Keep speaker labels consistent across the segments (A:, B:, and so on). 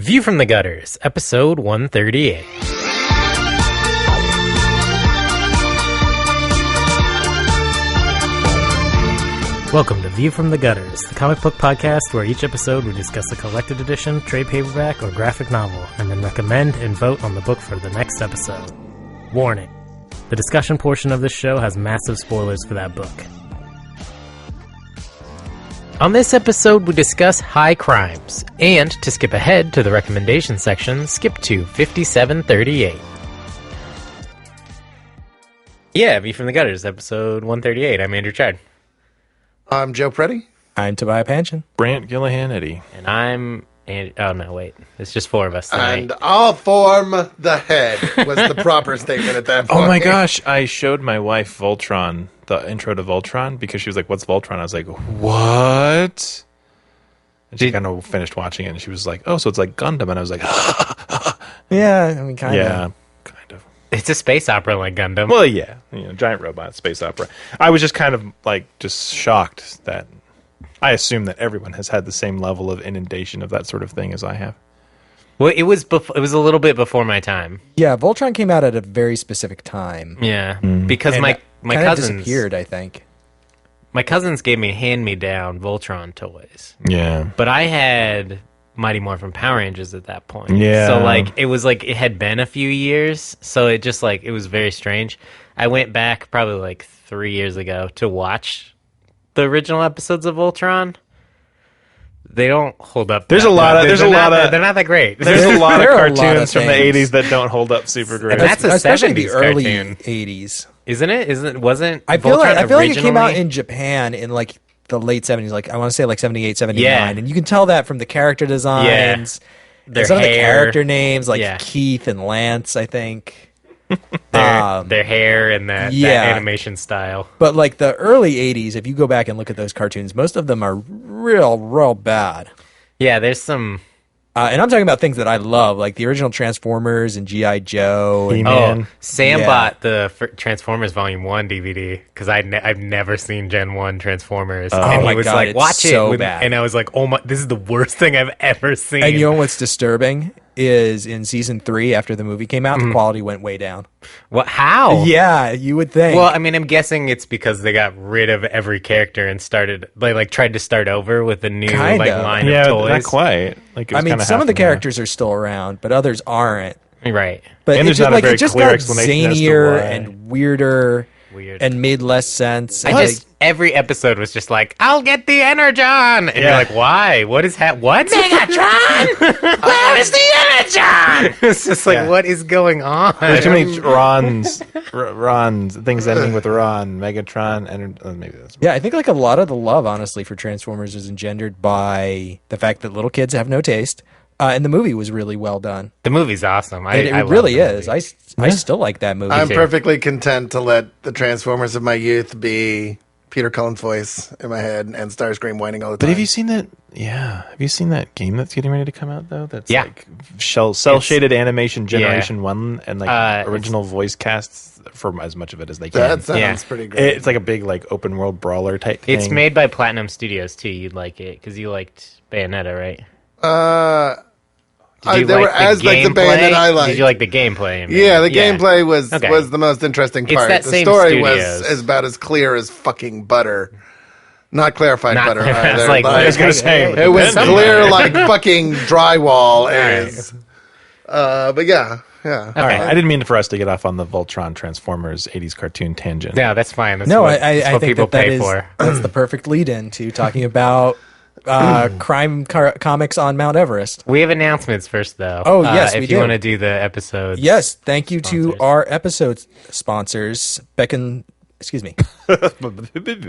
A: View from the Gutters, episode 138. Welcome to View from the Gutters, the comic book podcast where each episode we discuss a collected edition, trade paperback, or graphic novel, and then recommend and vote on the book for the next episode. Warning: the discussion portion of this show has massive spoilers for that book. On this episode, we discuss high crimes, and to skip ahead to the recommendation section, skip to 5738. Yeah, View from the Gutters, episode 138. I'm Andrew Chard.
B: I'm Joe Preti.
C: I'm Tobiah Panshin.
D: Brant Gillihan-Eddy.
A: And I'm... oh, no, wait. It's just four of us tonight.
B: And I'll form the head was the proper statement at that point.
D: Oh my gosh, I showed my wife Voltron, the intro to Voltron, because she was like, what's Voltron? I was like, what? And she kind of finished watching it, and she was like, oh, so it's like Gundam. And I was like,
C: Yeah, I mean, kind of.
D: yeah, kind of.
A: It's a space opera like Gundam.
D: Well, yeah, giant robot, space opera. I was just kind of like, just shocked that I assume that everyone has had the same level of inundation of that sort of thing as I have.
A: Well, it was it was a little bit before my time.
C: Yeah, Voltron came out at a very specific time.
A: Yeah, because
C: And
A: my cousins
C: disappeared, I think.
A: My cousins gave me hand-me-down Voltron toys,
D: Yeah.
A: but I had Mighty Morphin Power Rangers at that point.
D: Yeah.
A: So it was like it had been a few years, so it just it was very strange. I went back probably 3 years ago to watch the original episodes of Voltron. They don't hold up.
D: There's a lot of
A: they're not that great.
D: There's a lot of
C: There are a lot
D: cartoons
C: of
D: from the
C: things.
D: 80s that don't hold up super great.
A: And that's a
C: Especially
A: 70s
C: the early
A: cartoon.
C: 80s.
A: Wasn't
C: I feel
A: Voltron
C: like it came out
A: originally-
C: in Japan in the late 70s. I want to say 78, 79.
A: Yeah.
C: And you can tell that from the character designs.
A: Their
C: some of the
A: hair.
C: character names, like
A: Yeah.
C: Keith and Lance, I think.
A: their hair and that animation style.
C: But the early 80s, if you go back and look at those cartoons, most of them are real bad.
A: Yeah, there's some.
C: And I'm talking about things that I love, like the original Transformers and G.I. Joe. And,
D: He-Man.
A: Sam
C: Yeah.
A: bought the Transformers Volume 1 DVD because I've never seen Gen 1 Transformers. and
C: my
A: he was
C: God,
A: like,
C: it's
A: watch
C: so
A: it.
C: bad.
A: And I was like, oh my, this is the worst thing I've ever seen.
C: and you know what's disturbing is in season 3, after the movie came out, the quality went way down.
A: What? How?
C: Yeah, you would think.
A: Well, I mean, I'm guessing it's because they got rid of every character and started, tried to start over with a new
C: Kinda.
A: line
D: Yeah,
A: of toys.
D: not quite.
C: I mean, some of the characters are still around, but others aren't.
A: Right.
C: But
D: And
C: it
D: there's
C: just,
D: not a very
C: it just
D: clear
C: got
D: explanation as to
C: zanier
D: why.
C: and weirder
A: Weird.
C: and made less sense.
A: Every episode was just like, I'll get the Energon! And you're like, why? What is what? Megatron! Where is the Energon? It's just what is going on?
D: There's too many Rons, things ending with Ron, Megatron, and maybe that's...
C: Yeah, I think a lot of the love, honestly, for Transformers is engendered by the fact that little kids have no taste. And the movie was really well done.
A: The movie's awesome.
C: And it
A: I love
C: really
A: the
C: is.
A: movie.
C: I still like that movie.
B: I'm
A: too.
B: perfectly content to let the Transformers of my youth be Peter Cullen's voice in my head and Starscream whining all the time.
D: But have you seen that? Yeah. Have you seen that game that's getting ready to come out, though? That's cell-shaded animation Generation 1 and original voice casts for as much of it as they can.
B: That sounds pretty great.
D: It's like a big open-world brawler type thing.
A: It's made by Platinum Studios, too. You'd like it, because you liked Bayonetta, right? Did you
B: they
A: like
B: were as like the band that I liked.
A: Did you like the gameplay?
B: Yeah, the gameplay was
A: Okay.
B: was the most interesting part.
A: that
B: The
A: same
B: story
A: studios.
B: was about as clear as fucking butter. Not clarified
A: Not
B: butter.
A: clarified.
B: either.
A: It's like-
D: I was going to say...
B: it was
A: depends.
B: clear like fucking drywall is. But yeah.
D: All right, I didn't mean for us to get off on the Voltron Transformers 80s cartoon tangent.
A: No, that's fine. That's
C: No,
A: what,
C: I
A: that's what
C: think
A: people
C: that
A: pay
C: is
A: for.
C: that's the perfect lead-in to talking about crime comics on Mount Everest.
A: We have announcements first, though.
C: Oh, yes, we
A: if you
C: do.
A: want to do the episodes.
C: Yes, thank you to
A: Sponsors.
C: our episode sponsors, Becca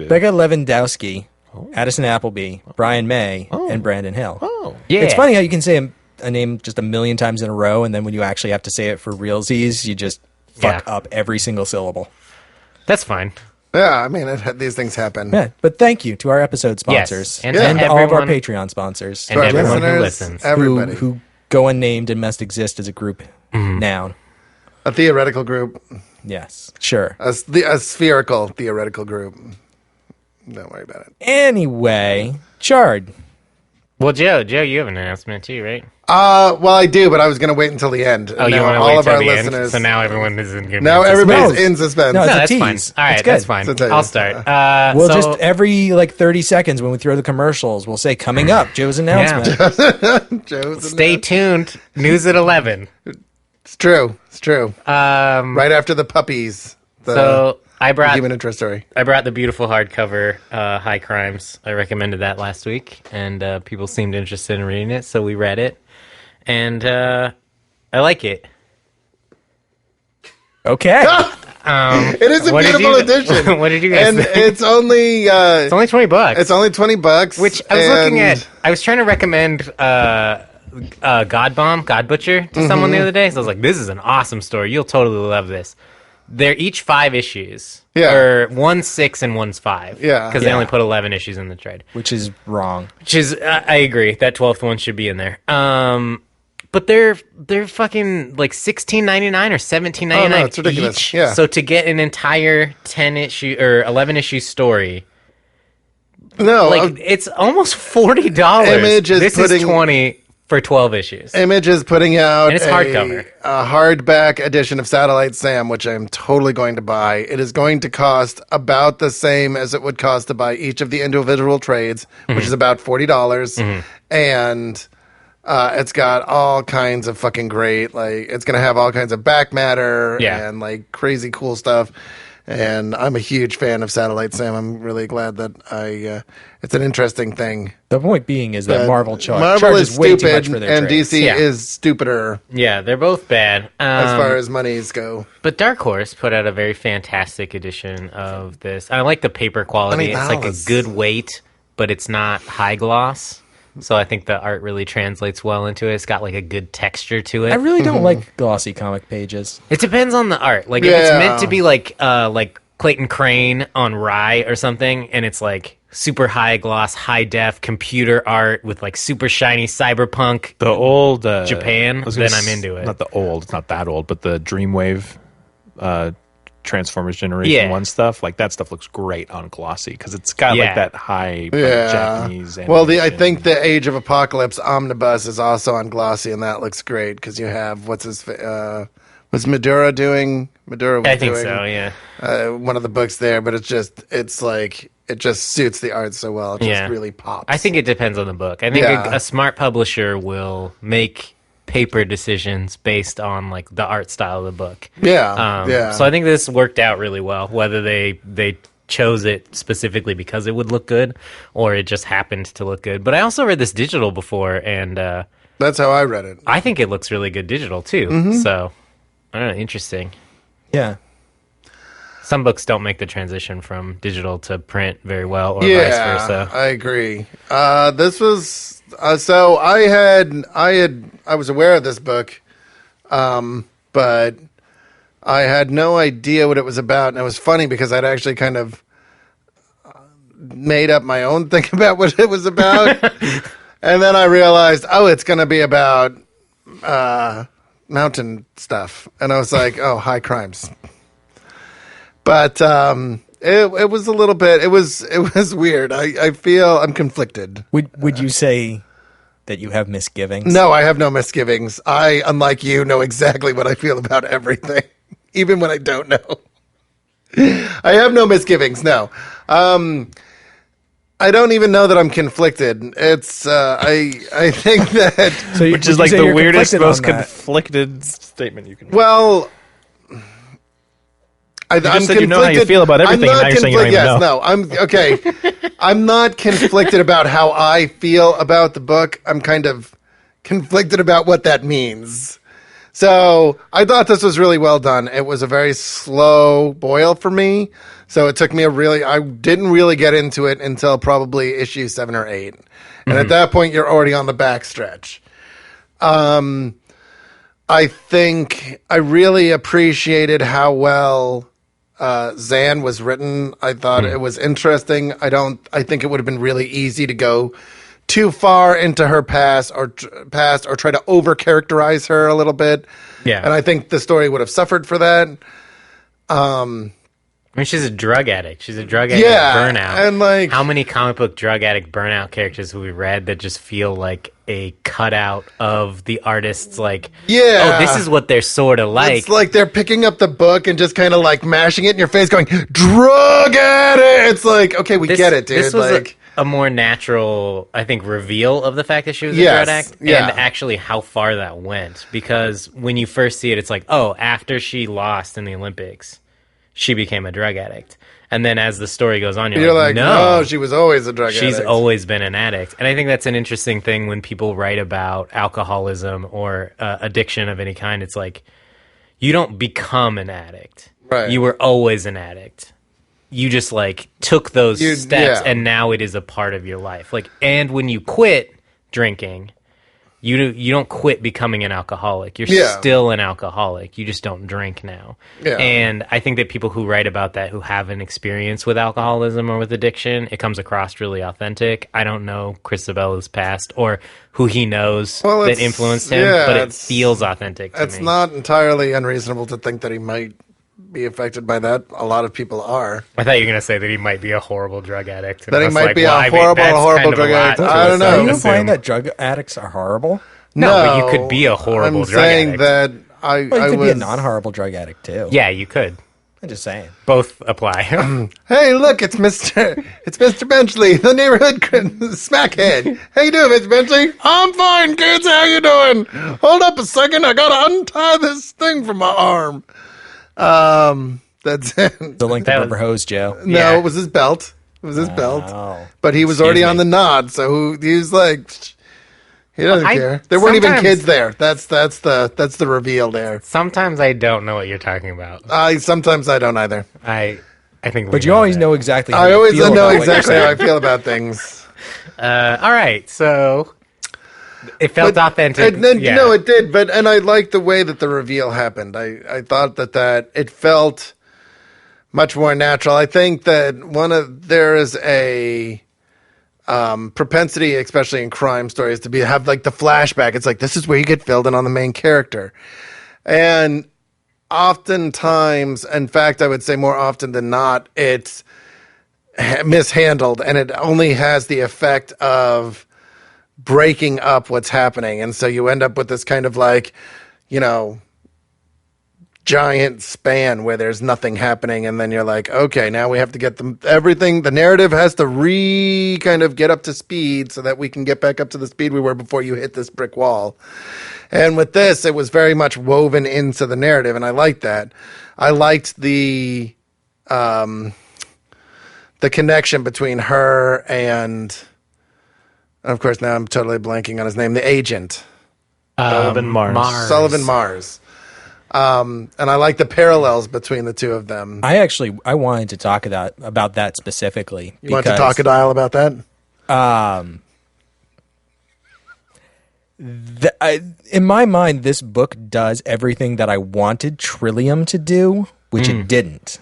C: Lewandowski, Addison Appleby, Brian May, and Brandon Hill.
D: Oh.
A: Yeah.
C: It's funny how you can say a name just a million times in a row, and then when you actually have to say it for realsies, you just fuck up every single syllable.
A: That's fine.
B: Yeah, I mean, these things happen.
C: Yeah, but thank you to our episode sponsors
A: and
C: and
A: to
C: all of our
A: everyone-
C: Patreon sponsors
A: And
B: To our
A: everyone who
B: listeners,
A: listens.
B: everybody.
C: who go unnamed and must exist as a group noun.
B: A theoretical group.
C: Yes, sure.
B: A spherical theoretical group. Don't worry about it.
C: Anyway, Chard.
A: Well, Joe, you have an announcement too, right?
B: Well, I do, but I was going to wait until the end.
A: Oh, you
B: Now
A: want to
B: all
A: wait
B: of
A: till
B: our
A: the end?
B: listeners.
A: So now everyone is in good
B: Now
A: mood.
B: everybody's
C: No.
B: in suspense.
C: No,
A: No,
C: it's a
A: that's fine.
C: tease.
A: All
C: It's
A: right,
C: good.
A: that's fine.
B: It's a tease.
A: I'll start.
C: We'll
A: so,
C: just every 30 seconds when we throw the commercials, we'll say coming up, Joe's announcement.
B: Joe's
A: stay tuned. News at 11.
B: It's true. It's true. Right after the puppies.
A: So I brought
B: human interest story.
A: I brought the beautiful hardcover High Crimes. I recommended that last week, and people seemed interested in reading it, so we read it, and I like it.
C: Okay.
B: It is a
A: What did
B: beautiful
A: you-
B: edition.
A: what did you guys
B: And
A: think?
B: it's only
A: It's only $20.
B: it's only $20.
A: Which I was looking
B: and-
A: at. I was trying to recommend God Butcher to someone the other day. So I was like, "This is an awesome story. You'll totally love this." They're each 5 issues.
B: Yeah.
A: Or one's 6 and one's 5.
B: Yeah.
A: Because they
C: Yeah.
A: only put 11 issues in the trade.
C: Which is wrong.
A: Which is, I agree. That 12th one should be in there. But they're fucking like $16.99 or $17.99
B: Oh, no, it's ridiculous.
A: each.
B: Yeah.
A: So to get an entire 10 issue or 11 issue story,
B: No,
A: like it's almost $40.
B: Image is
A: this
B: putting-
A: is 20 for 12 issues.
B: Image is putting out
A: And it's hardcover.
B: a hardback edition of Satellite Sam, which I'm totally going to buy. It is going to cost about the same as it would cost to buy each of the individual trades, which is about $40. And it's got all kinds of fucking great, like, it's going to have all kinds of back matter
A: Yeah.
B: and, like, crazy cool stuff. And I'm a huge fan of Satellite Sam. I'm really glad that it's an interesting thing.
C: The point being is that Marvel
B: Marvel
C: charges
B: is
C: way too
B: stupid,
C: much for their
B: and
C: trades.
B: DC
A: Yeah.
B: is stupider
A: Yeah, they're both bad.
B: as far as monies go.
A: But Dark Horse put out a very fantastic edition of this. I like the paper quality. It's like a
B: $20.
A: good weight, but it's not high gloss. So I think the art really translates well into it. It's got like a good texture to it.
C: I really don't like glossy comic pages.
A: It depends on the art. Like if it's
B: Yeah.
A: meant to be like Clayton Crane on Rye or something, and it's like super high gloss, high def computer art with like super shiny cyberpunk
D: The old
A: Japan,
D: I was gonna
A: then I'm into it.
D: Not the old, it's not that old, but the Dreamwave Transformers Generation
A: Yeah.
D: 1 stuff, like that stuff looks great on glossy because it's got
A: Yeah.
D: like that high like,
B: Yeah.
D: Japanese
B: Well, I
D: animation.
B: think the Age of Apocalypse omnibus is also on glossy, and that looks great because you have was Madura doing? Madura was
A: I think
B: doing,
A: so, yeah.
B: one of the books there, but it just suits the art so well. It just
A: Yeah.
B: really pops.
A: I think it depends on the book. I think
B: Yeah.
A: a smart publisher will make paper decisions based on like the art style of the book.
B: Yeah.
A: So I think this worked out really well. Whether they chose it specifically because it would look good, or it just happened to look good. But I also read this digital before, and
B: That's how I read it.
A: I think it looks really good digital too.
B: Mm-hmm.
A: So I don't know, interesting.
C: Yeah.
A: Some books don't make the transition from digital to print very well, or
B: Yeah,
A: vice versa.
B: I agree. This was so I was aware of this book, but I had no idea what it was about, and it was funny because I'd actually kind of made up my own thing about what it was about, and then I realized, oh, it's going to be about mountain stuff, and I was like, oh, high crimes. But it was a little bit. It was weird. I feel I'm conflicted.
C: Would you say that you have misgivings?
B: No, I have no misgivings. I, unlike you, know exactly what I feel about everything, even when I don't know. I have no misgivings. No, I don't even know that I'm conflicted. It's I think that
C: So
D: which
C: would
D: is
C: you
D: like
C: say
D: the
C: you're
D: weirdest,
C: conflicted on
D: most
C: that?
D: conflicted statement you can.
B: well. I'm
D: just said you know how you
B: conflicted-
D: feel about everything,
B: I'm
D: and
B: not
D: now you're saying you don't
B: conflict-
D: even
B: yes,
D: know.
B: no, I'm okay. I'm not conflicted about how I feel about the book. I'm kind of conflicted about what that means. So I thought this was really well done. It was a very slow boil for me. So it took me I didn't really get into it until probably issue 7 or 8. And at that point, you're already on the back stretch. I think I really appreciated how well Zan was written. I thought it was interesting. I think it would have been really easy to go too far into her past or try to over characterize her a little bit.
A: Yeah.
B: And I think the story would have suffered for that.
A: I mean, she's a drug addict. She's a drug addict
B: Yeah,
A: burnout.
B: and, like-
A: how many comic book drug addict burnout characters have we read that just feel like a cutout of the artist's like,
B: Yeah.
A: oh, this is what they're sort of like.
B: It's like they're picking up the book and just kind of like mashing it in your face, going, drug addict! It's like, okay, we get it, dude.
A: This was
B: like,
A: a more natural, I think, reveal of the fact that she was a
B: Yes,
A: drug addict,
B: yeah.
A: and actually how far that went. Because when you first see it, it's like, oh, after she lost in the Olympics, she became a drug addict. And then as the story goes on,
B: you're like,
A: no,
B: no, she was always a drug
A: she's
B: addict.
A: always been an addict. And I think that's an interesting thing when people write about alcoholism or addiction of any kind. It's like, you don't become an addict.
B: Right.
A: You were always an addict. You just like took those steps,
B: yeah.
A: and now it is a part of your life. Like, and when you quit drinking, you don't quit becoming an alcoholic. You're still an alcoholic. You just don't drink now.
B: Yeah.
A: And I think that people who write about that, who have an experience with alcoholism or with addiction, it comes across really authentic. I don't know Chris Sebela's past or who he knows that influenced him, but it feels authentic to me.
B: It's not entirely unreasonable to think that he might be affected by that. A lot of people are.
A: I thought you were going to say that he might be a horrible drug addict.
B: That he might be a horrible drug addict. I don't know.
C: Are you implying that drug addicts are horrible?
A: No, but you could be a horrible drug addict.
B: I'm saying that
C: Well, you could be a non-horrible drug addict, too.
A: Yeah, you could.
C: I'm just saying.
A: Both apply.
B: Hey, look, it's Mr. Benchley, the neighborhood smackhead. How you doing, Mr. Benchley? I'm fine, kids. How you doing? Hold up a second. I gotta untie this thing from my arm. That's it.
C: The length of rubber hose, Joe.
B: No,
A: Yeah.
B: it was his belt. It was his belt.
C: Oh.
B: But he was
A: Excuse
B: already
A: me.
B: on the nod, so he was like, he doesn't care. There weren't even
A: sometimes-
B: kids there. That's the reveal there.
A: Sometimes I don't know what you're talking about.
B: Sometimes I don't either.
A: I think we
C: But you always know exactly how
B: I
C: you
B: always
C: feel
B: know
C: about what you're
B: exactly how I
C: saying.
B: feel about things.
A: All right, so it felt authentic.
B: And then, no, it did. And I liked the way that the reveal happened. I thought that it felt much more natural. I think that there is a propensity, especially in crime stories, to have like the flashback. It's like, this is where you get filled in on the main character. And oftentimes, in fact, I would say more often than not, it's mishandled, and it only has the effect of breaking up what's happening. And so you end up with this kind of like, giant span where there's nothing happening, and then you're like, okay, now we have to get everything. The narrative has to kind of get up to speed so that we can get back up to the speed we were before you hit this brick wall. And with this, it was very much woven into the narrative, and I liked that. I liked the connection between her and, of course, now I'm totally blanking on his name, the agent.
D: Sullivan Mars.
B: Sullivan Mars. And I like the parallels between the two of them.
C: I wanted to talk about that specifically.
B: You want to talk a dial about that?
C: In my mind, this book does everything that I wanted Trillium to do, which it didn't.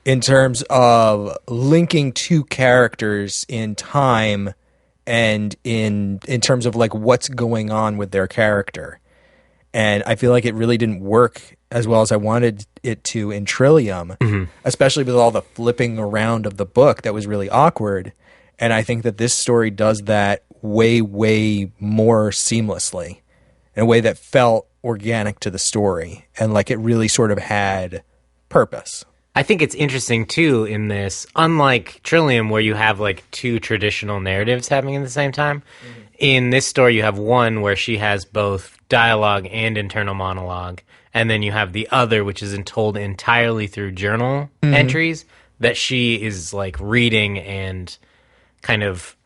C: In terms of linking two characters in time and in terms of like what's going on with their character. And I feel like it really didn't work as well as I wanted it to in Trillium, especially with all the flipping around of the book that was really awkward. And I think that this story does that way, way more seamlessly in a way that felt organic to the story. And like it really sort of had purpose.
A: I think it's interesting, too, in this, unlike Trillium, where you have, like, two traditional narratives happening at the same time, in this story you have one where she has both dialogue and internal monologue, and then you have the other, which is told entirely through journal entries, that she is, like, reading and kind of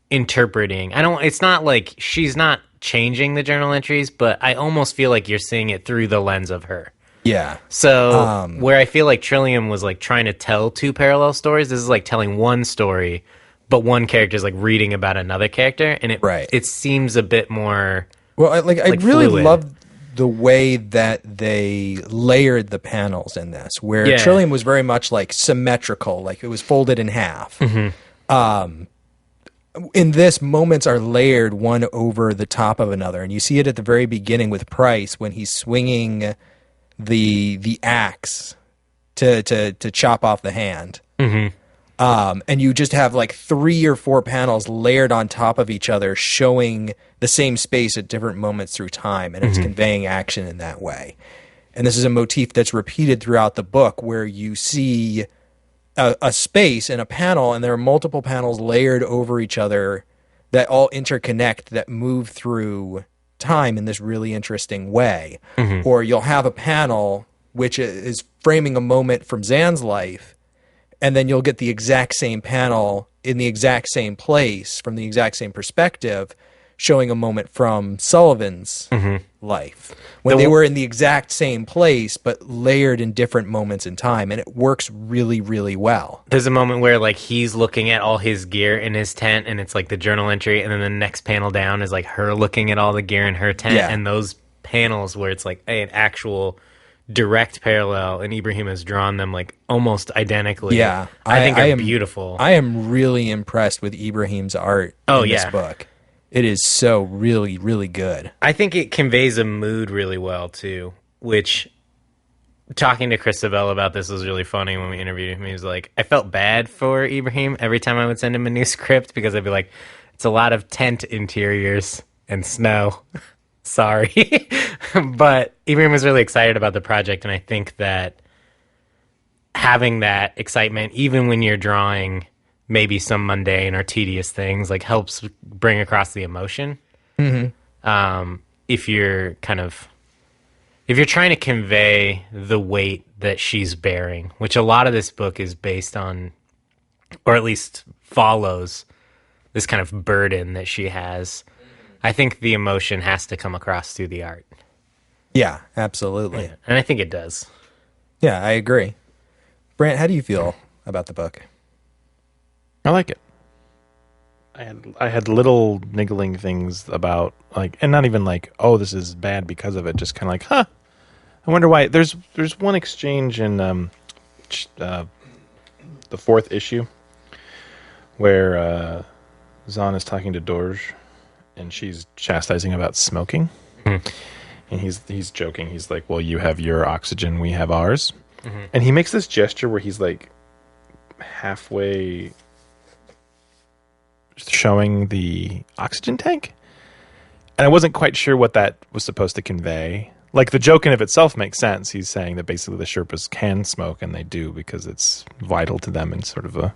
A: interpreting. It's not like she's not changing the journal entries, but I almost feel like you're seeing it through the lens of her.
C: Yeah.
A: So where I feel like Trillium was like trying to tell two parallel stories, this is like telling one story, but one character is like reading about another character, and it seems a bit more.
C: Well, I really
A: fluid.
C: loved the way that they layered the panels in this, where Trillium was very much like symmetrical, like it was folded in half. In this, moments are layered one over the top of another, and you see it at the very beginning with Price when he's swinging the axe to chop off the hand. And you just have like 3 or 4 panels layered on top of each other showing the same space at different moments through time, and it's conveying action in that way. And this is a motif that's repeated throughout the book, where you see a space in a panel, and there are multiple panels layered over each other that all interconnect, that move through time in this really interesting way. Or you'll have a panel which is framing a moment from Zan's life, and then you'll get the exact same panel in the exact same place from the exact same perspective showing a moment from Sullivan's life when they were in the exact same place but layered in different moments in time, and it works really, really well.
E: There's a moment where like he's looking at all his gear in his tent, and it's like the journal entry, and then the next panel down is like her looking at all the gear in her tent, and those panels where it's like an actual direct parallel, and Ibrahim has drawn them like almost identically.
C: Yeah,
E: I think are beautiful.
C: I am really impressed with Ibrahim's art in this book. It is so really, really good.
E: I think it conveys a mood really well too, which talking to Chris Sebela about this was really funny when we interviewed him. He was like, I felt bad for Ibrahim every time I would send him a new script, because I'd be like, it's a lot of tent interiors and snow. Sorry. But Ibrahim was really excited about the project, and I think that having that excitement, even when you're drawing maybe some mundane or tedious things, like helps bring across the emotion. If you're trying to convey the weight that she's bearing, which a lot of this book is based on, or at least follows this kind of burden that she has, I think the emotion has to come across through the art.
C: Yeah, absolutely.
E: Yeah, and I think it does.
C: Yeah, I agree. Brant, how do you feel about the book?
D: I like it. I had little niggling things about, like, and not even like, oh, this is bad because of it. Just kind of like, I wonder why. There's one exchange in the 4th issue where Zan is talking to Dorj, and she's chastising about smoking. And he's joking. He's like, well, you have your oxygen, we have ours. And he makes this gesture where he's like halfway showing the oxygen tank. And I wasn't quite sure what that was supposed to convey. Like, the joke in of itself makes sense. He's saying that basically the Sherpas can smoke, and they do because it's vital to them in sort of a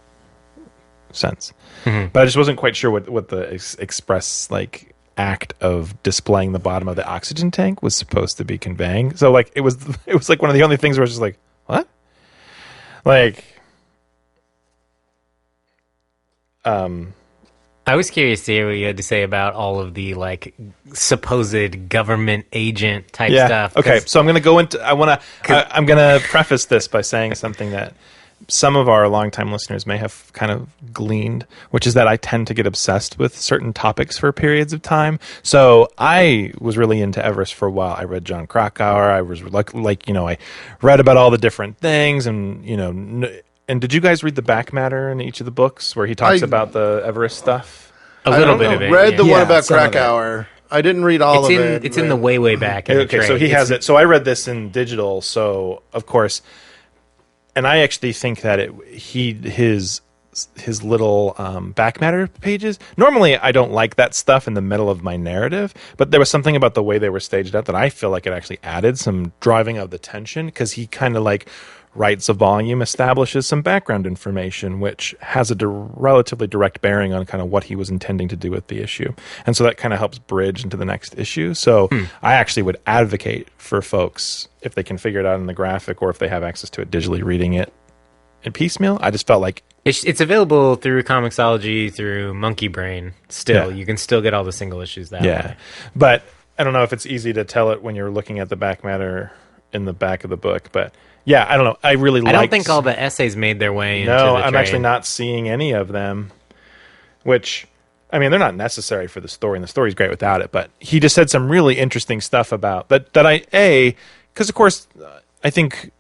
D: sense. But I just wasn't quite sure what the express like act of displaying the bottom of the oxygen tank was supposed to be conveying. So like it was like one of the only things where I was just like, what? Like
E: I was curious to hear what you had to say about all of the like supposed government agent type stuff.
D: Okay, so I'm going to go into. I'm going to preface this by saying something that some of our longtime listeners may have kind of gleaned, which is that I tend to get obsessed with certain topics for periods of time. So I was really into Everest for a while. I read John Krakauer. I was like I read about all the different things, and and did you guys read the back matter in each of the books where he talks about the Everest stuff?
E: A little bit of it.
B: Read the one about Krakauer. I didn't read all of it.
E: It's in the way back. In the trade.
D: So he has it. So I read this in digital. So of course, and I actually think that his little back matter pages. Normally, I don't like that stuff in the middle of my narrative, but there was something about the way they were staged out that I feel like it actually added some driving of the tension, because he kind of like writes a volume, establishes some background information, which has a relatively direct bearing on kind of what he was intending to do with the issue. And so that kind of helps bridge into the next issue. So I actually would advocate for folks, if they can figure it out in the graphic or if they have access to it digitally, reading it in piecemeal. I just felt like
E: it's available through Comixology, through Monkey Brain. Still, you can still get all the single issues that way.
D: But I don't know if it's easy to tell it when you're looking at the back matter in the back of the book, but yeah, I don't know. I don't
E: think all the essays made their way into the
D: I'm
E: trade.
D: actually not seeing any of them, which, I mean, they're not necessary for the story, and the story's great without it, but he just said some really interesting stuff about that because of course, I think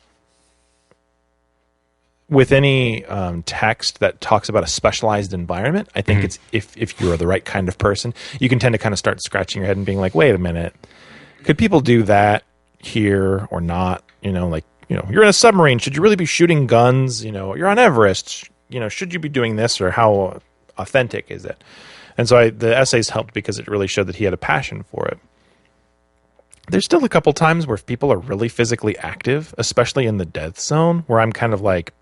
D: with any text that talks about a specialized environment, I think it's if you're the right kind of person, you can tend to kind of start scratching your head and being like, wait a minute, could people do that here or not? You're in a submarine. Should you really be shooting guns? You're on Everest. should you be doing this, or how authentic is it? And so the essays helped because it really showed that he had a passion for it. There's still a couple times where people are really physically active, especially in the death zone, where I'm kind of like,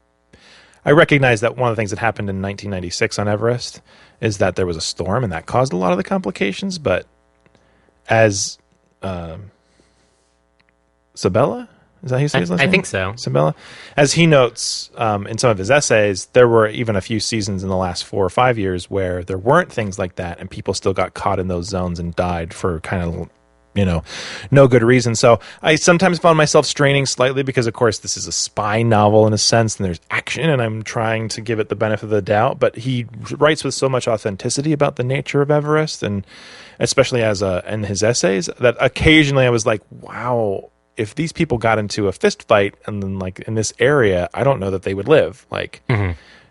D: I recognize that one of the things that happened in 1996 on Everest is that there was a storm, and that caused a lot of the complications. But as Sebela, is that how you say his last name?
E: I think so.
D: Sebela. As he notes in some of his essays, there were even a few seasons in the last 4 or 5 years where there weren't things like that, and people still got caught in those zones and died for kind of, no good reason. So I sometimes found myself straining slightly because, of course, this is a spy novel in a sense, and there's action, and I'm trying to give it the benefit of the doubt. But he writes with so much authenticity about the nature of Everest, and especially in his essays, that occasionally I was like, wow, if these people got into a fist fight and then like in this area, I don't know that they would live. Like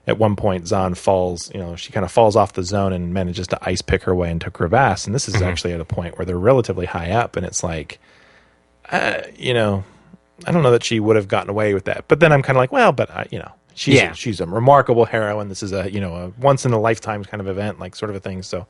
D: at one point, Zan falls, she kind of falls off the zone and manages to ice pick her way into a crevasse. And this is actually at a point where they're relatively high up, and it's like, I don't know that she would have gotten away with that. But then I'm kind of like, well, but she's a remarkable heroine. This is a once in a lifetime kind of event, like sort of a thing. So,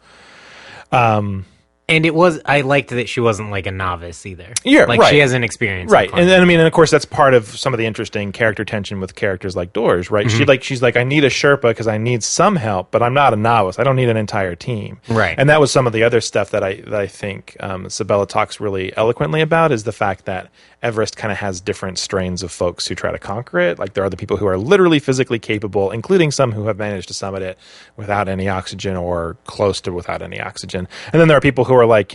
E: and I liked that she wasn't like a novice either.
D: Yeah,
E: like
D: right.
E: She has an experience.
D: Right. And then, and of course that's part of some of the interesting character tension with characters like Doors, right? She's like, I need a Sherpa because I need some help, but I'm not a novice. I don't need an entire team.
E: Right.
D: And that was some of the other stuff that I think Sebela talks really eloquently about, is the fact that Everest kind of has different strains of folks who try to conquer it. Like there are the people who are literally physically capable, including some who have managed to summit it without any oxygen or close to without any oxygen. And then there are people who are like,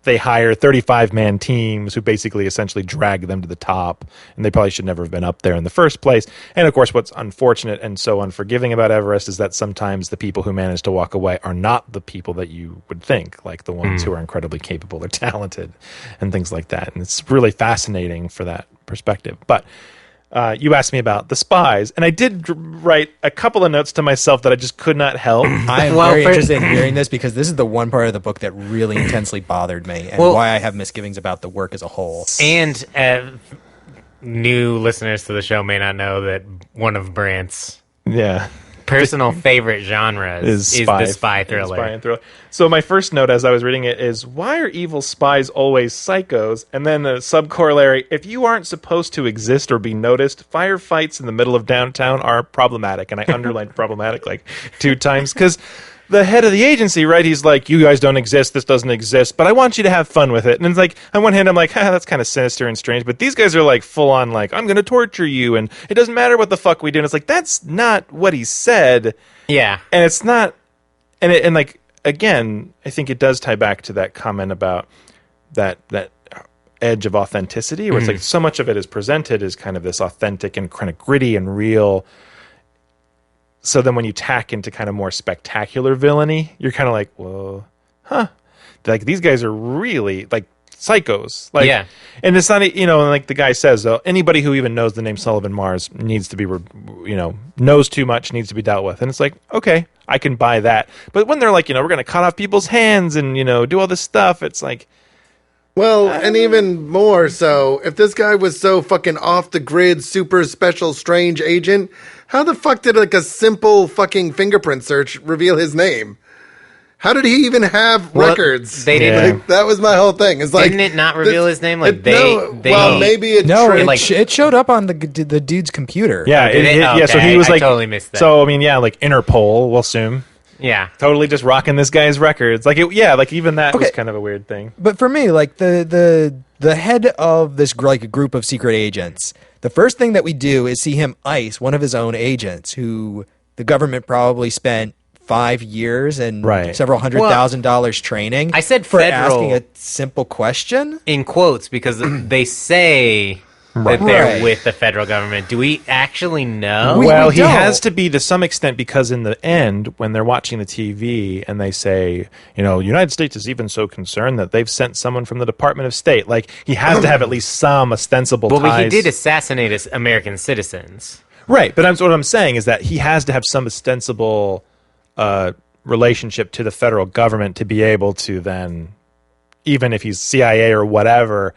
D: they hire 35-man teams who basically essentially drag them to the top, and they probably should never have been up there in the first place. And of course, what's unfortunate and so unforgiving about Everest is that sometimes the people who manage to walk away are not the people that you would think, like the ones who are incredibly capable or talented and things like that. And it's really fascinating for that perspective. But you asked me about the spies, and I did write a couple of notes to myself that I just could not help.
C: I am very interested in hearing this, because this is the one part of the book that really intensely bothered me, and why I have misgivings about the work as a whole.
E: And new listeners to the show may not know that one of Brant's personal favorite genres is the spy thriller.
D: So my first note as I was reading it is, why are evil spies always psychos? And then a subcorollary, if you aren't supposed to exist or be noticed, firefights in the middle of downtown are problematic. And I underlined problematic like 2 times, because the head of the agency, right, he's like, you guys don't exist, this doesn't exist, but I want you to have fun with it. And it's like, on one hand, I'm like, that's kind of sinister and strange, but these guys are like full on like, I'm going to torture you, and it doesn't matter what the fuck we do. And it's like, that's not what he said.
E: Yeah.
D: And it's not, and like, again, I think it does tie back to that comment about that edge of authenticity, where it's like so much of it is presented as kind of this authentic and kind of gritty and real. So then when you tack into kind of more spectacular villainy, you're kind of like, well, like these guys are really like psychos. Like,
E: yeah.
D: And it's not, like the guy says, though, anybody who even knows the name Sullivan Mars needs to be, knows too much, needs to be dealt with. And it's like, okay, I can buy that. But when they're like, we're going to cut off people's hands and, do all this stuff, it's like,
B: well, and even more so, if this guy was so fucking off the grid, super special, strange agent, how the fuck did like a simple fucking fingerprint search reveal his name? How did he even have records?
E: They didn't.
B: Like, that was my whole thing. It's like,
E: didn't it not reveal his name? Like
B: well, maybe it.
C: It showed up on the dude's computer.
D: Yeah, so he was like,
E: totally missed that.
D: So like Interpol, we'll assume.
E: Yeah,
D: totally just rocking this guy's records. Like even that was kind of a weird thing.
C: But for me, like the head of this like group of secret agents, the first thing that we do is see him ice one of his own agents, who the government probably spent 5 years and several $100,000 training.
E: I said
C: for
E: federal,
C: asking a simple question
E: in quotes, because they say that they're with the federal government. Do we actually know?
D: Well, he has to be to some extent, because in the end, when they're watching the TV and they say, the United States is even so concerned that they've sent someone from the Department of State. Like, he has to have at least some ostensible ties.
E: But he did assassinate American citizens.
D: Right, but what I'm saying is that he has to have some ostensible relationship to the federal government to be able to then, even if he's CIA or whatever,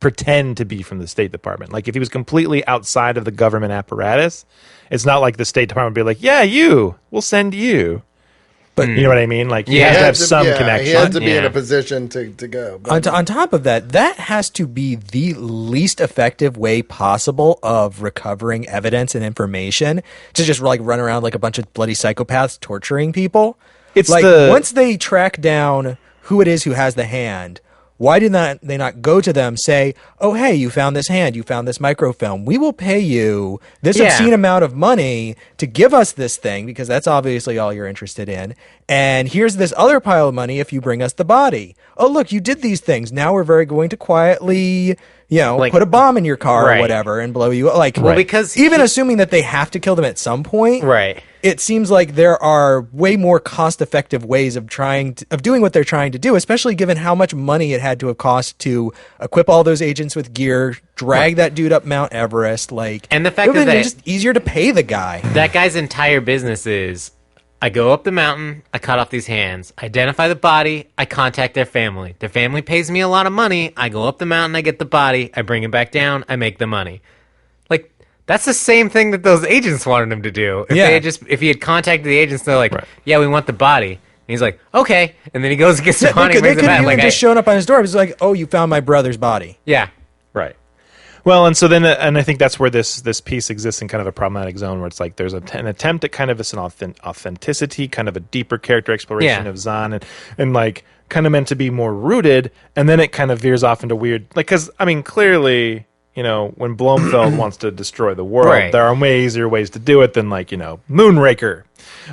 D: pretend to be from the State Department. Like if he was completely outside of the government apparatus, it's not like the State Department would be like, yeah, we'll send you. But you know what I mean? Like he has to have some connection.
B: He had to be in a position to go.
C: On top of that, that has to be the least effective way possible of recovering evidence and information, to just like run around like a bunch of bloody psychopaths torturing people. It's like once they track down who it is who has the hand, why did they not go to them, say, oh, hey, you found this hand, you found this microfilm. We will pay you this obscene amount of money to give us this thing, because that's obviously all you're interested in. And here's this other pile of money if you bring us the body. Oh, look, you did these things. Now we're very going to quietly, like, put a bomb in your car or whatever and blow you up. Like,
E: because
C: even assuming that they have to kill them at some point, it seems like there are way more cost-effective ways of doing what they're trying to do, especially given how much money it had to have cost to equip all those agents with gear, drag that dude up Mount Everest. Like,
E: and the fact that
C: it's just easier to pay the guy.
E: That guy's entire business is, I go up the mountain, I cut off these hands, identify the body, I contact their family. Their family pays me a lot of money. I go up the mountain, I get the body, I bring it back down, I make the money. Like, that's the same thing that those agents wanted him to do. If he had contacted the agents, they're like, yeah, we want the body. And he's like, okay. And then he goes and gets the body.
C: They could have even just shown up on his door. It's like, oh, you found my brother's body.
E: Yeah.
D: Right. Well, and so then, and I think that's where this piece exists in kind of a problematic zone, where it's like there's an attempt at kind of an authenticity, kind of a deeper character exploration of Zan, and like kind of meant to be more rooted, and then it kind of veers off into weird, like, because I mean, clearly, when Blomfeld wants to destroy the world, there are way easier ways to do it than like, Moonraker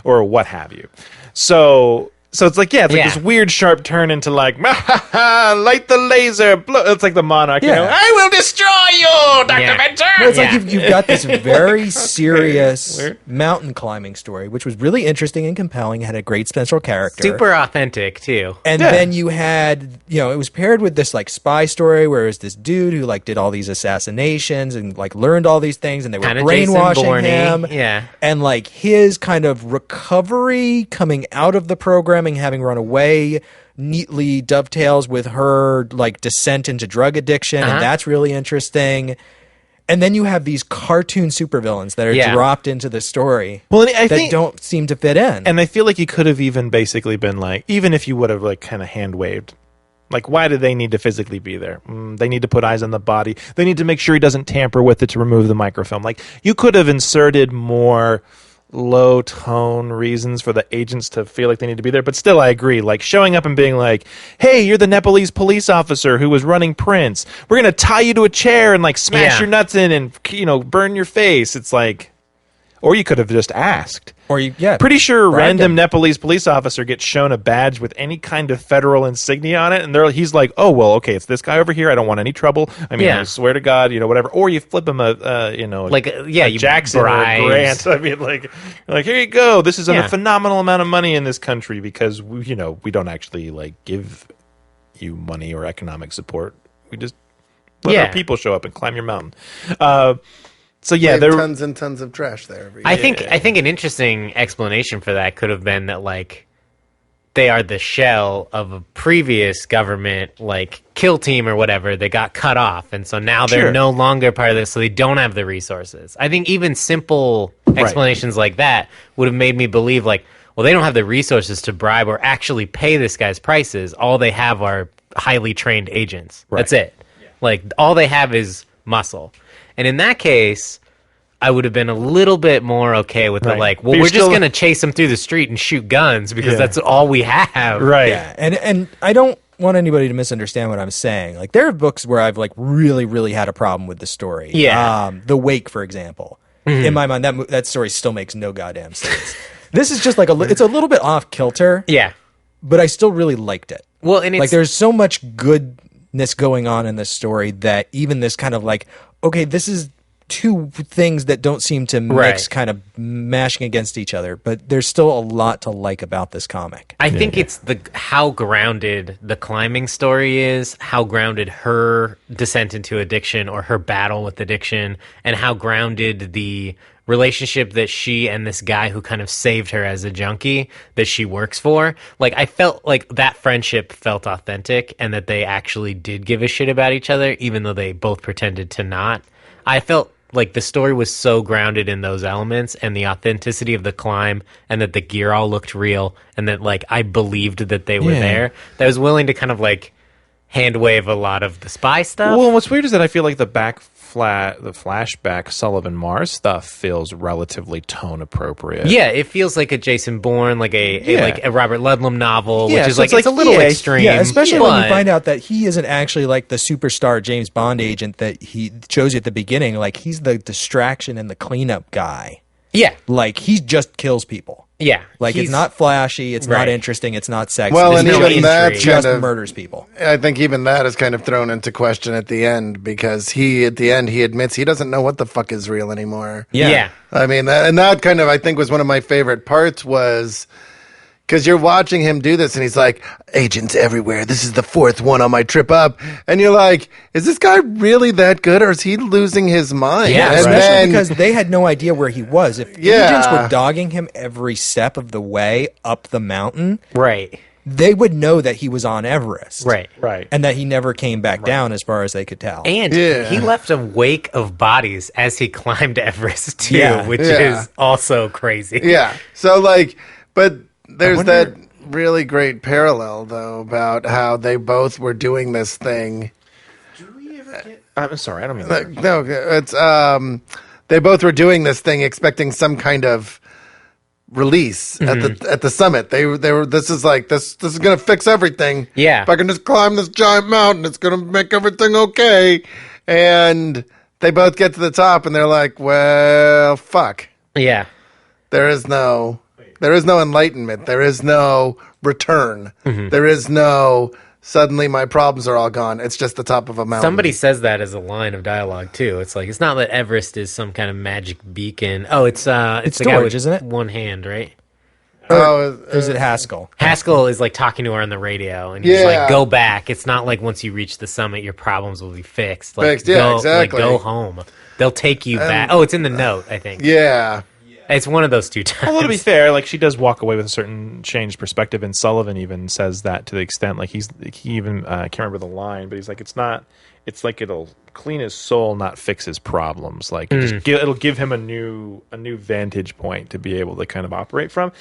D: or what have you. So it's like, it's like this weird sharp turn into like, light the laser. It's like the Monarch, I will destroy you, Dr. Venture.
C: Well, it's like you've got this very serious mountain climbing story, which was really interesting and compelling, had a great central character.
E: Super authentic, too.
C: And then you had, it was paired with this like spy story where it was this dude who like did all these assassinations and like learned all these things, and they were
E: kinda
C: brainwashing him.
E: Yeah.
C: And like his kind of recovery coming out of the program, having run away, neatly dovetails with her like descent into drug addiction, and that's really interesting. And then you have these cartoon supervillains that are dropped into the story that don't seem to fit in.
D: And I feel like you could have even basically been like, even if you would have like kind of hand waved, like, why do they need to physically be there? They need to put eyes on the body. They need to make sure he doesn't tamper with it to remove the microfilm. Like, you could have inserted more low tone reasons for the agents to feel like they need to be there, but still I agree, like showing up and being like, hey, you're the Nepalese police officer who was running Prince, we're gonna tie you to a chair and like smash your nuts in and burn your face. It's like, or you could have just asked.
C: Or
D: pretty sure random Nepalese police officer gets shown a badge with any kind of federal insignia on it, and he's like, oh well, okay, it's this guy over here. I don't want any trouble. I mean, I swear to God, whatever. Or you flip him a Jackson or a Grant. I mean, like here you go. This is a phenomenal amount of money in this country because we don't actually like give you money or economic support. We just let our people show up and climb your mountain. So there were
B: tons and tons of trash there.
E: I think an interesting explanation for that could have been that like they are the shell of a previous government like kill team or whatever that got cut off, and so now they're no longer part of this, so they don't have the resources. I think even simple explanations like that would have made me believe like, well, they don't have the resources to bribe or actually pay this guy's prices. All they have are highly trained agents. That's it. Like all they have is muscle. And in that case, I would have been a little bit more okay with the like, well, we're just going to chase them through the street and shoot guns because that's all we have.
D: Right.
C: Yeah. And I don't want anybody to misunderstand what I'm saying. Like there are books where I've like really, really had a problem with the story.
E: Yeah.
C: The Wake, for example. In my mind, that story still makes no goddamn sense. This is just like it's a little bit off kilter.
E: Yeah.
C: But I still really liked it.
E: Well, and it's
C: like there's so much goodness going on in this story that even this kind of like, okay, this is two things that don't seem to mix, kind of mashing against each other, but there's still a lot to like about this comic.
E: I think it's how grounded the climbing story is, how grounded her descent into addiction or her battle with addiction, and how grounded the relationship that she and this guy who kind of saved her as a junkie that she works for, like I felt like that friendship felt authentic and that they actually did give a shit about each other, even though they both pretended to not. I felt like the story was so grounded in those elements and the authenticity of the climb and that the gear all looked real and that like I believed that they were there, that I was willing to kind of like hand wave a lot of the spy stuff.
D: Well, what's weird is that I feel like the flashback Sullivan Mars stuff feels relatively tone appropriate.
E: Yeah, it feels like a Jason Bourne, like a Robert Ludlum novel, which is
D: so
E: like it's a little extreme.
C: Yeah, especially when you
E: but-
C: find out that he isn't actually like the superstar James Bond agent that he shows you at the beginning. Like he's the distraction and the cleanup guy.
E: Yeah,
C: Like he just kills people.
E: yeah.
C: Like
E: He's-
C: it's not flashy, it's not
E: Right.
C: interesting, it's not sexy.
B: Well,
C: There's
B: and
C: no
B: even that
C: intrigue.
B: kind
C: just
B: of
C: murders people.
B: I think even that is kind of thrown into question at the end because at the end he admits he doesn't know what the fuck is real anymore.
E: Yeah.
B: I mean, that kind of I think was one of my favorite parts was because you're watching him do this and he's like, agents everywhere. This is the fourth one on my trip up. And you're like, is this guy really that good or is he losing his mind?
E: Yeah,
B: and
C: Especially
B: then,
C: because they had no idea where he was. If
B: Yeah.
C: agents were dogging him every step of the way up the mountain,
E: Right.
C: they would know that he was on Everest.
E: Right.
D: Right.
C: And that he never came back down as far as they could tell.
E: And
B: Yeah.
E: he left a wake of bodies as he climbed Everest too,
C: Yeah.
E: which
B: Yeah.
E: is also crazy.
B: yeah. So like, but there's
C: wonder-
B: that really great parallel though about how they both were doing this thing.
D: I'm sorry, I don't mean that.
B: No, it's they both were doing this thing expecting some kind of release at the summit. They were this is going to fix everything.
E: Yeah.
B: If I can just climb this giant mountain, it's going to make everything okay. And they both get to the top and they're like, "Well, fuck.
E: Yeah.
B: There is no enlightenment. There is no return. There is no suddenly my problems are all gone. It's just the top of a mountain."
E: Somebody says that as a line of dialogue too. It's like it's not that Everest is some kind of magic beacon. Oh, it's the guy
C: storage,
E: with
C: isn't it?
E: one hand, right?
B: Oh,
C: Or is it Haskell?
E: Haskell is like talking to her on the radio, and he's
B: Yeah.
E: like, "Go back. It's not like once you reach the summit, your problems will be fixed. Like,
B: Fixed, yeah,
E: go,
B: exactly.
E: Like, go home. They'll take you back." Oh, it's in the note, I think.
B: yeah.
E: It's one of those two times.
D: Although to be fair, like she does walk away with a certain changed perspective, and Sullivan even says that to the extent like he even can't remember the line, but he's like it's like it'll clean his soul, not fix his problems. Like it'll give him a new vantage point to be able to kind of operate from.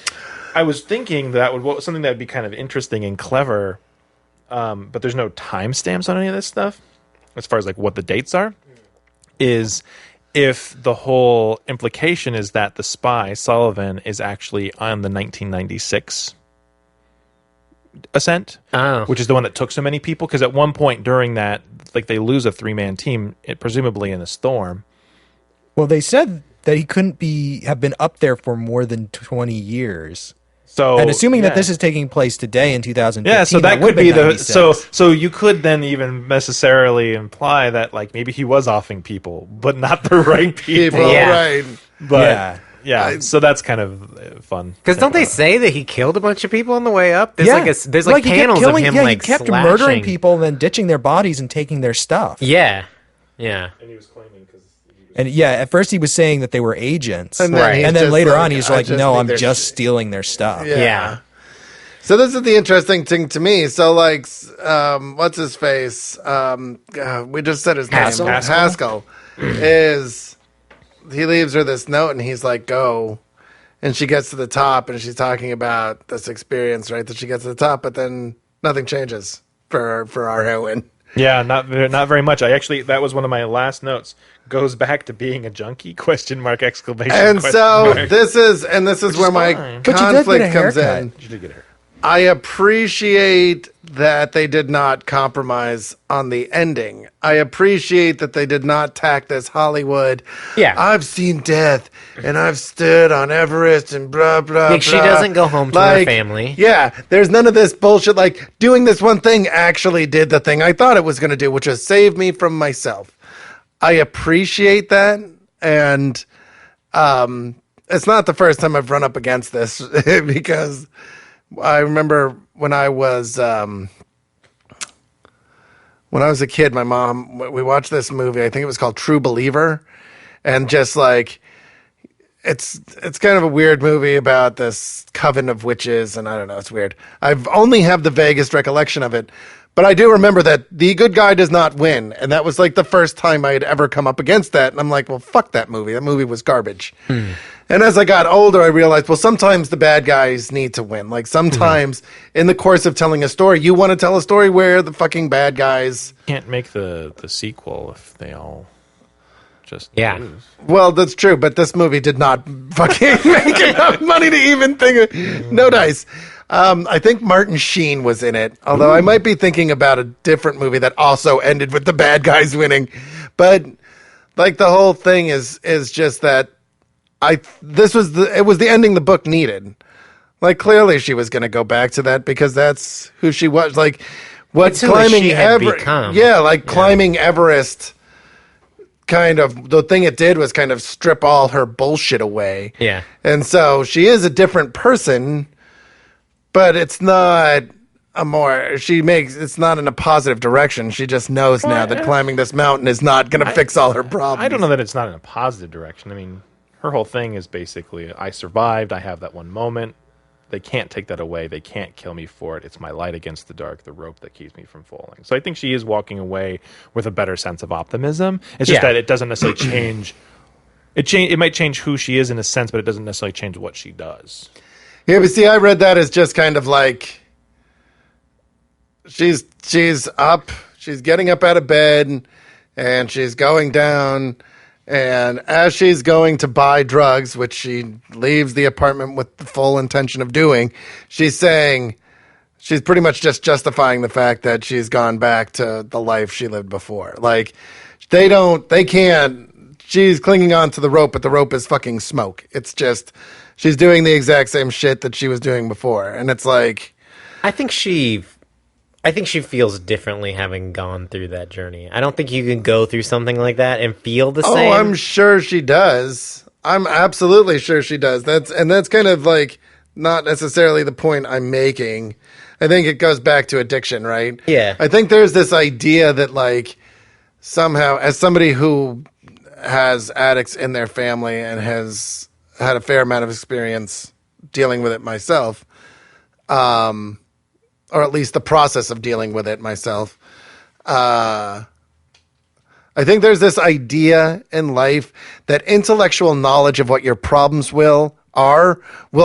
D: I was thinking that would something that would be kind of interesting and clever, but there's no timestamps on any of this stuff as far as like what the dates are. Is if the whole implication is that the spy, Sullivan, is actually on the 1996 ascent, which is the one that took so many people, because at one point during that, like they lose a three-man team, presumably in a storm.
C: Well, they said that he couldn't have been up there for more than 20 years.
D: So,
C: And assuming
D: yeah.
C: that this is taking place today in 2015,
D: Yeah, so that
C: would
D: could be
C: have been
D: the
C: 96.
D: so you could then even necessarily imply that like maybe he was offing people, but not the right people.
B: People,
E: Yeah.
B: right.
D: But yeah, so that's kind of fun.
E: Because don't they say that he killed a bunch of people on the way up? There's there's
C: he kept
E: panels
C: killing-
E: of him
C: yeah,
E: like
C: he kept
E: slashing.
C: murdering people, then ditching their bodies and taking their stuff.
E: Yeah, yeah.
D: And he was claiming because
C: And yeah, at first he was saying that they were agents,
B: And then
E: Right.
B: he's
C: and then
B: just
C: later on he's
B: "I
C: like,
B: just
C: "No,
B: need
C: I'm
B: their
C: just
B: shit."
C: stealing their stuff."
E: Yeah.
B: So this is the interesting thing to me. So like, what's his face? We just said his
C: Haskell?
B: name. Haskell is he leaves her this note and he's like, "Go," and she gets to the top and she's talking about this experience, right? That she gets to the top, but then nothing changes for our heroine.
D: yeah, not very much. That was one of my last notes. Goes back to being a junkie? Question mark exclamation.
B: And
D: question
B: so
D: mark.
B: this is where my
D: fine.
C: But you did get a
B: conflict comes
C: haircut.
B: in.
D: You did get her.
B: I appreciate that they did not compromise on the ending. I appreciate that they did not tack this Hollywood.
E: Yeah.
B: I've seen death and I've stood on Everest and blah, blah,
E: Like, she
B: blah.
E: doesn't go home to her family.
B: Yeah. There's none of this bullshit. Like, doing this one thing actually did the thing I thought it was going to do, which was save me from myself. I appreciate that. And it's not the first time I've run up against this because I remember when I was a kid, my mom, we watched this movie. I think it was called True Believer. And just like, it's kind of a weird movie about this coven of witches, and I don't know, it's weird. I've only have the vaguest recollection of it, but I do remember that the good guy does not win, and that was like the first time I had ever come up against that, and I'm like, well, fuck that movie. That movie was garbage. And as I got older, I realized, well, sometimes the bad guys need to win. Like, sometimes in the course of telling a story, you want to tell a story where the fucking bad guys...
D: Can't make the sequel if they all just lose.
B: Well, that's true, but this movie did not fucking make enough money to even think of... No dice. I think Martin Sheen was in it, although I might be thinking about a different movie that also ended with the bad guys winning. But, like, the whole thing is just that it was the ending the book needed. Like, clearly she was going to go back to that because that's who she was. Like, what climbing Everest... Yeah, like climbing Everest... kind of the thing it did was kind of strip all her bullshit away.
E: Yeah.
B: And so she is a different person, but it's not it's not in a positive direction. She just knows now that climbing this mountain is not going to fix all her problems.
D: I don't know that it's not in a positive direction. I mean, her whole thing is basically, I survived. I have that one moment. They can't take that away. They can't kill me for it. It's my light against the dark, the rope that keeps me from falling. So I think she is walking away with a better sense of optimism. It's just that it doesn't necessarily change. It might change who she is in a sense, but it doesn't necessarily change what she does.
B: Yeah, but see, I read that as just kind of like she's up, she's getting up out of bed, and she's going down. And as she's going to buy drugs, which she leaves the apartment with the full intention of doing, she's saying, she's pretty much just justifying the fact that she's gone back to the life she lived before. Like, they can't, she's clinging on to the rope, but the rope is fucking smoke. It's just, she's doing the exact same shit that she was doing before. And it's like...
E: I think she feels differently having gone through that journey. I don't think you can go through something like that and feel the same.
B: Oh, I'm sure she does. I'm absolutely sure she does. That's kind of like not necessarily the point I'm making. I think it goes back to addiction, right?
E: Yeah.
B: I think there's this idea that like somehow, as somebody who has addicts in their family and has had a fair amount of experience dealing with it myself, or at least the process of dealing with it myself. I think there's this idea in life that intellectual knowledge of what your problems will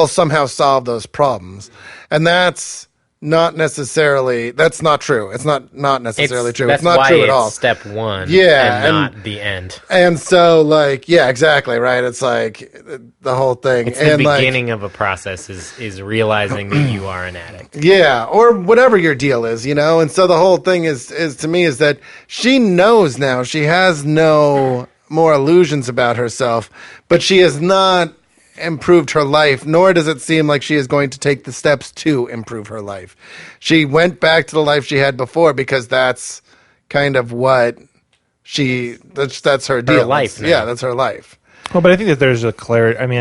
B: somehow solve those problems. And that's not true. It's not necessarily true. It's not true at all.
E: Step one.
B: Yeah.
E: And not the end.
B: And so like, yeah, exactly. Right. It's like the whole thing.
E: It's the beginning of a process is realizing that you are an addict.
B: Yeah. Or whatever your deal is, you know? And so the whole thing is to me is that she knows now she has no more illusions about herself, but she has not improved her life, nor does it seem like she is going to take the steps to improve her life. She went back to the life she had before because that's kind of what that's her deal.
E: Her life now.
B: Yeah, that's her life.
D: Well, but I think that there's a clarity. I mean,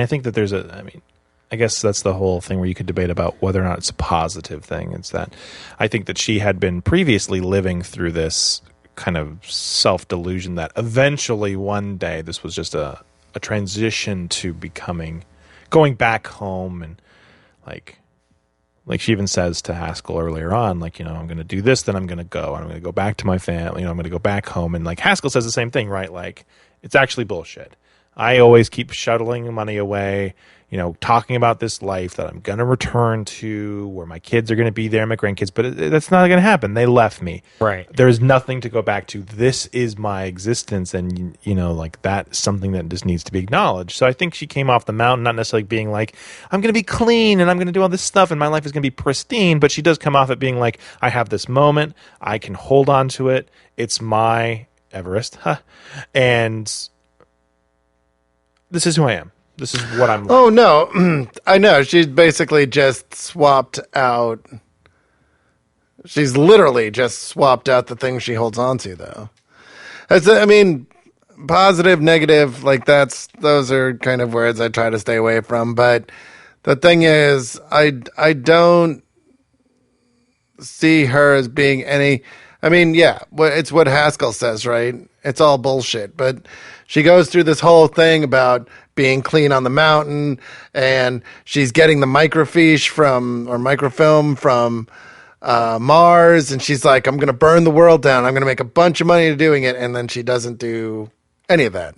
D: I guess that's the whole thing where you could debate about whether or not it's a positive thing. It's that I think that she had been previously living through this kind of self-delusion that eventually one day this was just a transition to going back home, and like she even says to Haskell earlier on, like, you know, I'm going to do this, then I'm going to go, and I'm going to go back to my family, you know, I'm going to go back home. And like Haskell says the same thing, right? Like, it's actually bullshit. I always keep shuttling money away, you know, talking about this life that I'm going to return to, where my kids are going to be there, my grandkids, but that's not going to happen. They left me.
E: Right.
D: There's nothing to go back to. This is my existence, and, you know, like, that's something that just needs to be acknowledged. So I think she came off the mountain not necessarily being like, I'm going to be clean, and I'm going to do all this stuff, and my life is going to be pristine, but she does come off it being like, I have this moment, I can hold on to it, it's my Everest, and this is who I am. This is what I'm like.
B: Oh, no. I know. She's basically just swapped out. She's literally just swapped out the things she holds on to, though. I mean, positive, negative, like those are kind of words I try to stay away from. But the thing is, I don't see her as being I mean, yeah, it's what Haskell says, right? It's all bullshit. But she goes through this whole thing about being clean on the mountain, and she's getting the microfilm from Mars, and she's like, I'm going to burn the world down. I'm going to make a bunch of money doing it, and then she doesn't do any of that.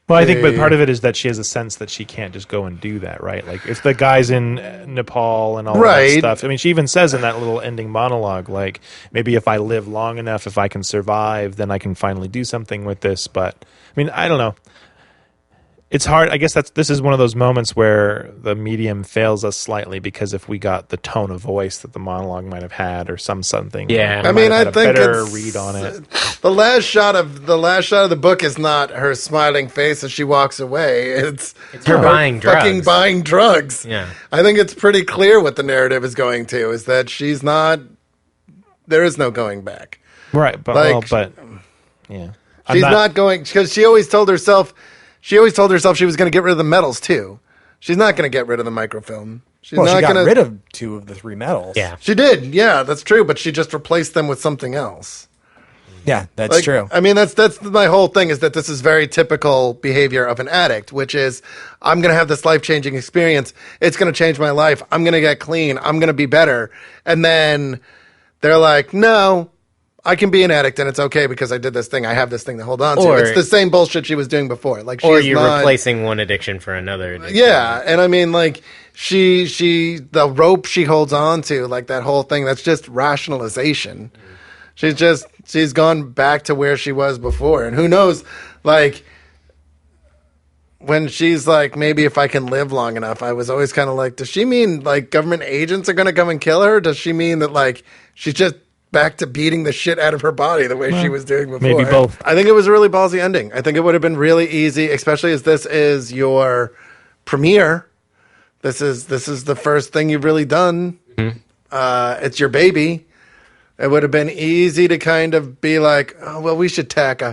D: Well, I think, but part of it is that she has a sense that she can't just go and do that, right? Like, if the guy's in Nepal and all that stuff. I mean, she even says in that little ending monologue, like, maybe if I live long enough, if I can survive, then I can finally do something with this. But, I mean, I don't know. It's hard. I guess this is one of those moments where the medium fails us slightly, because if we got the tone of voice that the monologue might have had, or something,
E: Yeah.
B: I mean, I think
D: better read on it.
B: The last shot of the book is not her smiling face as she walks away. It's
E: her buying drugs.
B: Fucking buying drugs.
E: Yeah.
B: I think it's pretty clear what the narrative is going to, is that she's not. There is no going back.
D: Right, but yeah,
B: she's not going, because she always told herself she was going to get rid of the medals too. She's not going to get rid of the microfilm. She's not
C: she got
B: gonna,
C: rid of 2 of the 3 medals.
E: Yeah.
B: She did. Yeah, that's true. But she just replaced them with something else.
C: Yeah, that's true.
B: I mean, that's my whole thing, is that this is very typical behavior of an addict, which is, I'm going to have this life-changing experience. It's going to change my life. I'm going to get clean. I'm going to be better. And then they're like, no, I can be an addict and it's okay because I did this thing. I have this thing to hold on to. It's the same bullshit she was doing before. Like,
E: or you're replacing one addiction for another addiction.
B: Yeah, and I mean, like, the rope she holds on to, like, that whole thing, that's just rationalization. She's gone back to where she was before. And who knows, like, when she's like, maybe if I can live long enough, I was always kind of like, does she mean, like, government agents are going to come and kill her? Does she mean that, like, she's just back to beating the shit out of her body the way she was doing before?
D: Maybe both.
B: I think it was a really ballsy ending. I think it would have been really easy, especially as this is your premiere. This is the first thing you've really done. Mm-hmm. It's your baby. It would have been easy to kind of be like, oh, well, we should tack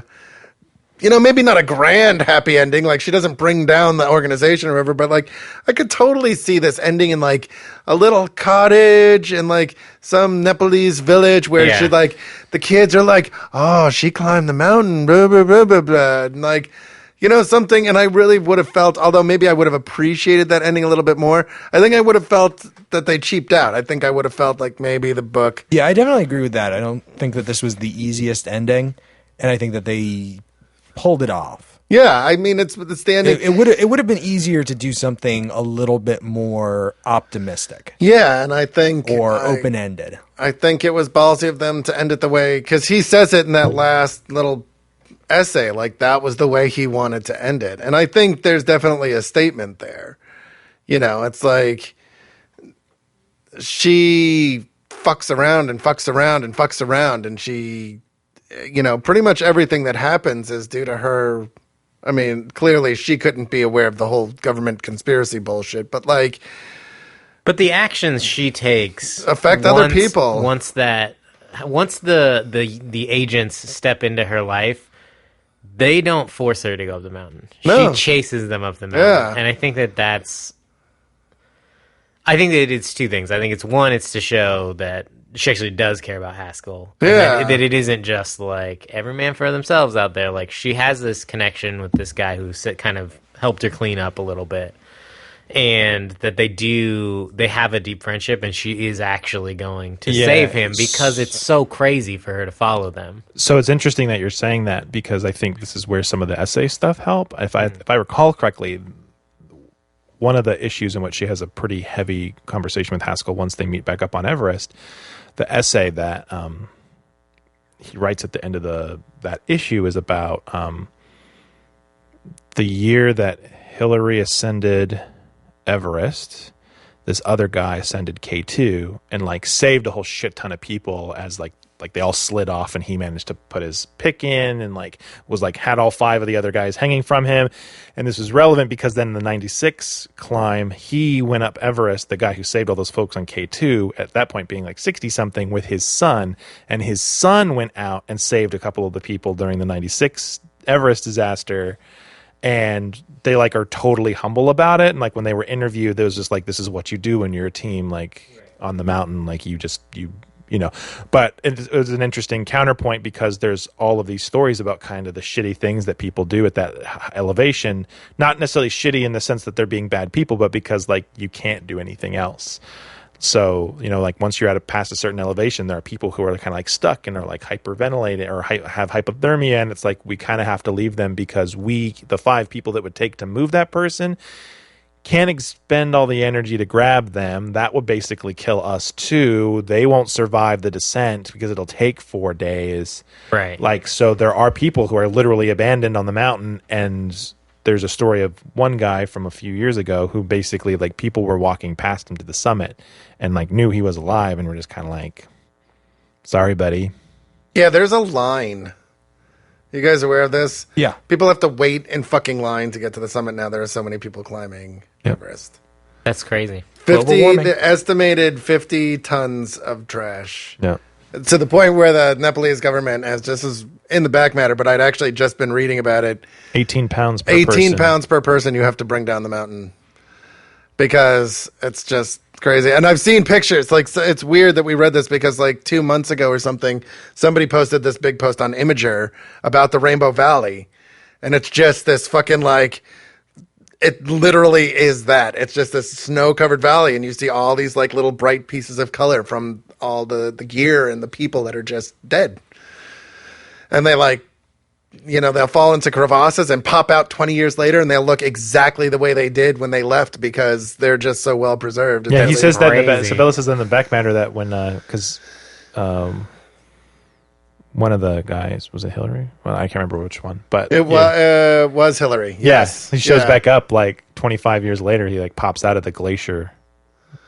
B: maybe not a grand happy ending. Like, she doesn't bring down the organization or whatever, but, like, I could totally see this ending in, like, a little cottage in, like, some Nepalese village where she, like, the kids are like, oh, she climbed the mountain, blah, blah, blah, blah, blah. And, like, something. And I really would have felt, although maybe I would have appreciated that ending a little bit more, I think I would have felt that they cheaped out. I think I would have felt like maybe the book.
C: Yeah, I definitely agree with that. I don't think that this was the easiest ending, and I think that they pulled it off.
B: Yeah, I mean, it's the ending.
C: It would have been easier to do something a little bit more optimistic.
B: Yeah, and I think
C: open ended.
B: I think it was ballsy of them to end it the way, because he says it in that last little essay, like that was the way he wanted to end it. And I think there's definitely a statement there. It's like she fucks around and fucks around and fucks around, and she, pretty much everything that happens is due to her. I mean, clearly she couldn't be aware of the whole government conspiracy bullshit, but
E: the actions she takes
B: affect other people.
E: Once the agents step into her life, they don't force her to go up the mountain.
B: No.
E: She chases them up the mountain.
B: Yeah.
E: And I think that it's 2 things. I think it's one, it's to show that she actually does care about Haskell.
B: Yeah.
E: That it isn't just like every man for themselves out there. Like, she has this connection with this guy who kind of helped her clean up a little bit. And that they have a deep friendship, and she is actually going to save him, because it's so crazy for her to follow them.
D: So it's interesting that you're saying that, because I think this is where some of the essay stuff help. If I recall correctly, one of the issues in which she has a pretty heavy conversation with Haskell once they meet back up on Everest, the essay that he writes at the end of that issue is about the year that Hillary ascended Everest. This other guy ascended K2 and, like, saved a whole shit ton of people as like they all slid off, and he managed to put his pick in and, like, was like had all 5 of the other guys hanging from him. And this was relevant because then in the 96 climb, he went up Everest, the guy who saved all those folks on K2, at that point being like 60 something, with his son, and his son went out and saved a couple of the people during the 96 Everest disaster. And they, like, are totally humble about it. And, like, when they were interviewed, there was just like, this is what you do when you're a team, like, on the mountain. Like, you But it was an interesting counterpoint because there's all of these stories about kind of the shitty things that people do at that elevation. Not necessarily shitty in the sense that they're being bad people, but because like you can't do anything else. So, like once you're past a certain elevation, there are people who are kind of like stuck and are like hyperventilating or have hypothermia. And it's like we kind of have to leave them because the 5 people that would take to move that person, can't expend all the energy to grab them. That would basically kill us too. They won't survive the descent because it'll take 4 days.
E: Right.
D: Like, so there are people who are literally abandoned on the mountain, and there's a story of one guy from a few years ago who basically like people were walking past him to the summit and like knew he was alive and were just kind of like, sorry, buddy.
B: Yeah, there's a line. You guys aware of this?
C: Yeah.
B: People have to wait in fucking line to get to the summit now. There are so many people climbing Everest.
E: That's crazy.
B: 50, the estimated 50 tons of trash.
D: Yeah.
B: To the point where the Nepalese government has just as in the back matter, but I'd actually just been reading about it.
D: 18 pounds per
B: 18
D: person.
B: pounds per person you have to bring down the mountain because it's just crazy. And I've seen pictures. Like, it's weird that we read this because like 2 months ago or something, somebody posted this big post on Imager about the Rainbow Valley. And it's just this fucking like, it literally is that. It's just this snow-covered valley, and you see all these like little bright pieces of color from all the gear and the people that are just dead. And they like, they'll fall into crevasses and pop out 20 years later, and they'll look exactly the way they did when they left because they're just so well preserved.
D: Yeah, he says that
E: Crazy.
D: Sebela says in the back matter that when because one of the guys, was it Hillary? Well, I can't remember which one, but
B: It was Hillary.
D: Yes, he shows
B: Yeah.
D: back up like 25 years later. He like pops out of the glacier,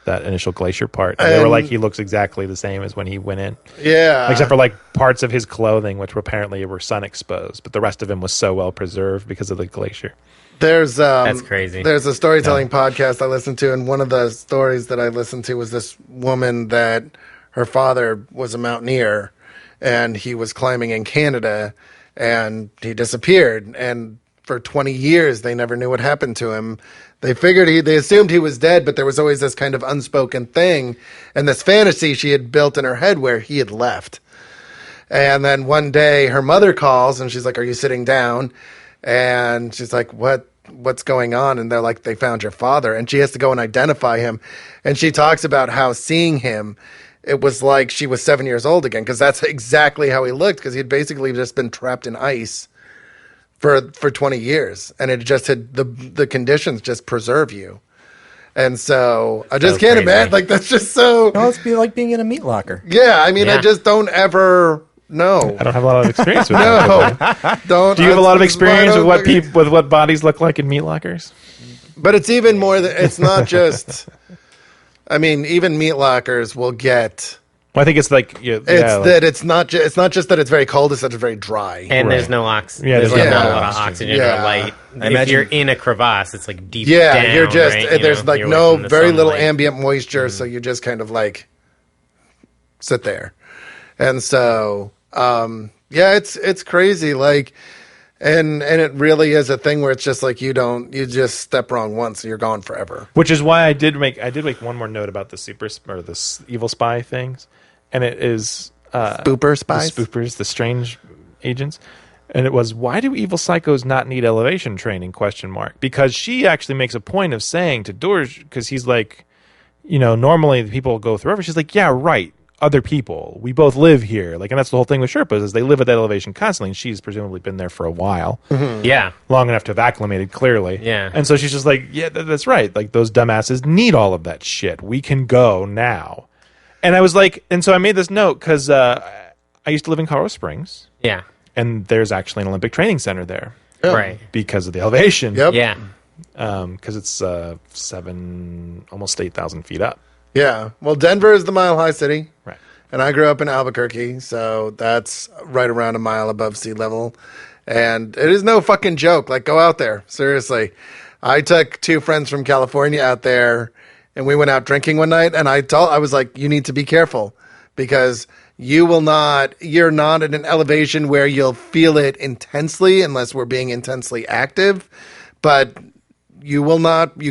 D: that initial glacier part. And they were like, he looks exactly the same as when he went in.
B: Yeah.
D: Except for like parts of his clothing, which apparently were sun exposed, but the rest of him was so well preserved because of the glacier.
B: There's
E: That's crazy.
B: There's a storytelling podcast I listened to, and one of the stories that I listened to was this woman that her father was a mountaineer, and he was climbing in Canada, and he disappeared. And for 20 years, they never knew what happened to him. They they assumed he was dead, but there was always this kind of unspoken thing and this fantasy she had built in her head where he had left. And then one day her mother calls and she's like, "Are you sitting down?" And she's like, what's going on? And they're like, "They found your father." And she has to go and identify him. And she talks about how seeing him, it was like she was 7 years old again, because that's exactly how he looked, because he'd basically just been trapped in ice for 20 years. And it just had the conditions just preserve you. And so I just can't
E: crazy.
B: imagine, like, that's just so,
C: No, it's be like being in a meat locker.
B: yeah, I mean, I
E: Yeah.
B: just don't ever know.
D: I don't have a lot of experience with that.
B: No, don't.
D: Do you have a lot of
B: that's why I
D: experience with
B: don't-
D: with what bodies look like in meat lockers?
B: But it's even more that it's not just. I mean, even meat lockers will get.
D: Well, I think it's like
B: It's not just that it's very cold. It's that it's very dry.
E: And
D: Right.
E: there's no
D: Yeah,
E: there's
D: there's
E: like
B: no
E: not a lot of
D: oxygen.
E: oxygen
B: Yeah.
E: or light.
C: I
E: If
C: imagine-
E: you're in a crevasse, it's like deep
B: Yeah,
E: down.
B: you're just
E: right?
B: there's like
E: You're
B: no
E: away from the
B: very little
E: sunlight.
B: ambient moisture, so you just kind of like sit there, and so yeah, it's crazy. Like, and it really is a thing where it's just like you just step wrong once, and you're gone forever.
D: Which is why I did make one more note about the this evil spy things, and it is
B: Spooper spies.
D: the spoopers, the strange agents. And it was, why do evil psychos not need elevation training? ? Because she actually makes a point of saying to Dorj, because he's like, normally the people go through everything. She's like, yeah, right. Other people. We both live here. Like, and that's the whole thing with Sherpas, is they live at that elevation constantly, and she's presumably been there for a while.
E: Yeah.
D: Long enough to have acclimated, clearly.
E: Yeah.
D: And so she's just like, yeah, that's right. Like, those dumbasses need all of that shit. We can go now. And I was like, and so I made this note because I used to live in Colorado Springs,
E: Yeah.
D: and there's actually an Olympic training center there
E: Right.
D: because of the elevation.
B: Yep.
E: Yeah.
D: Because it's 8,000 feet up.
B: Yeah. Well, Denver is the Mile High City.
D: Right.
B: And I grew up in Albuquerque, so that's right around a mile above sea level. And it is no fucking joke. Like, go out there. Seriously. I took 2 friends from California out there, and we went out drinking one night, and I was like, you need to be careful, because you're not at an elevation where you'll feel it intensely unless we're being intensely active, but you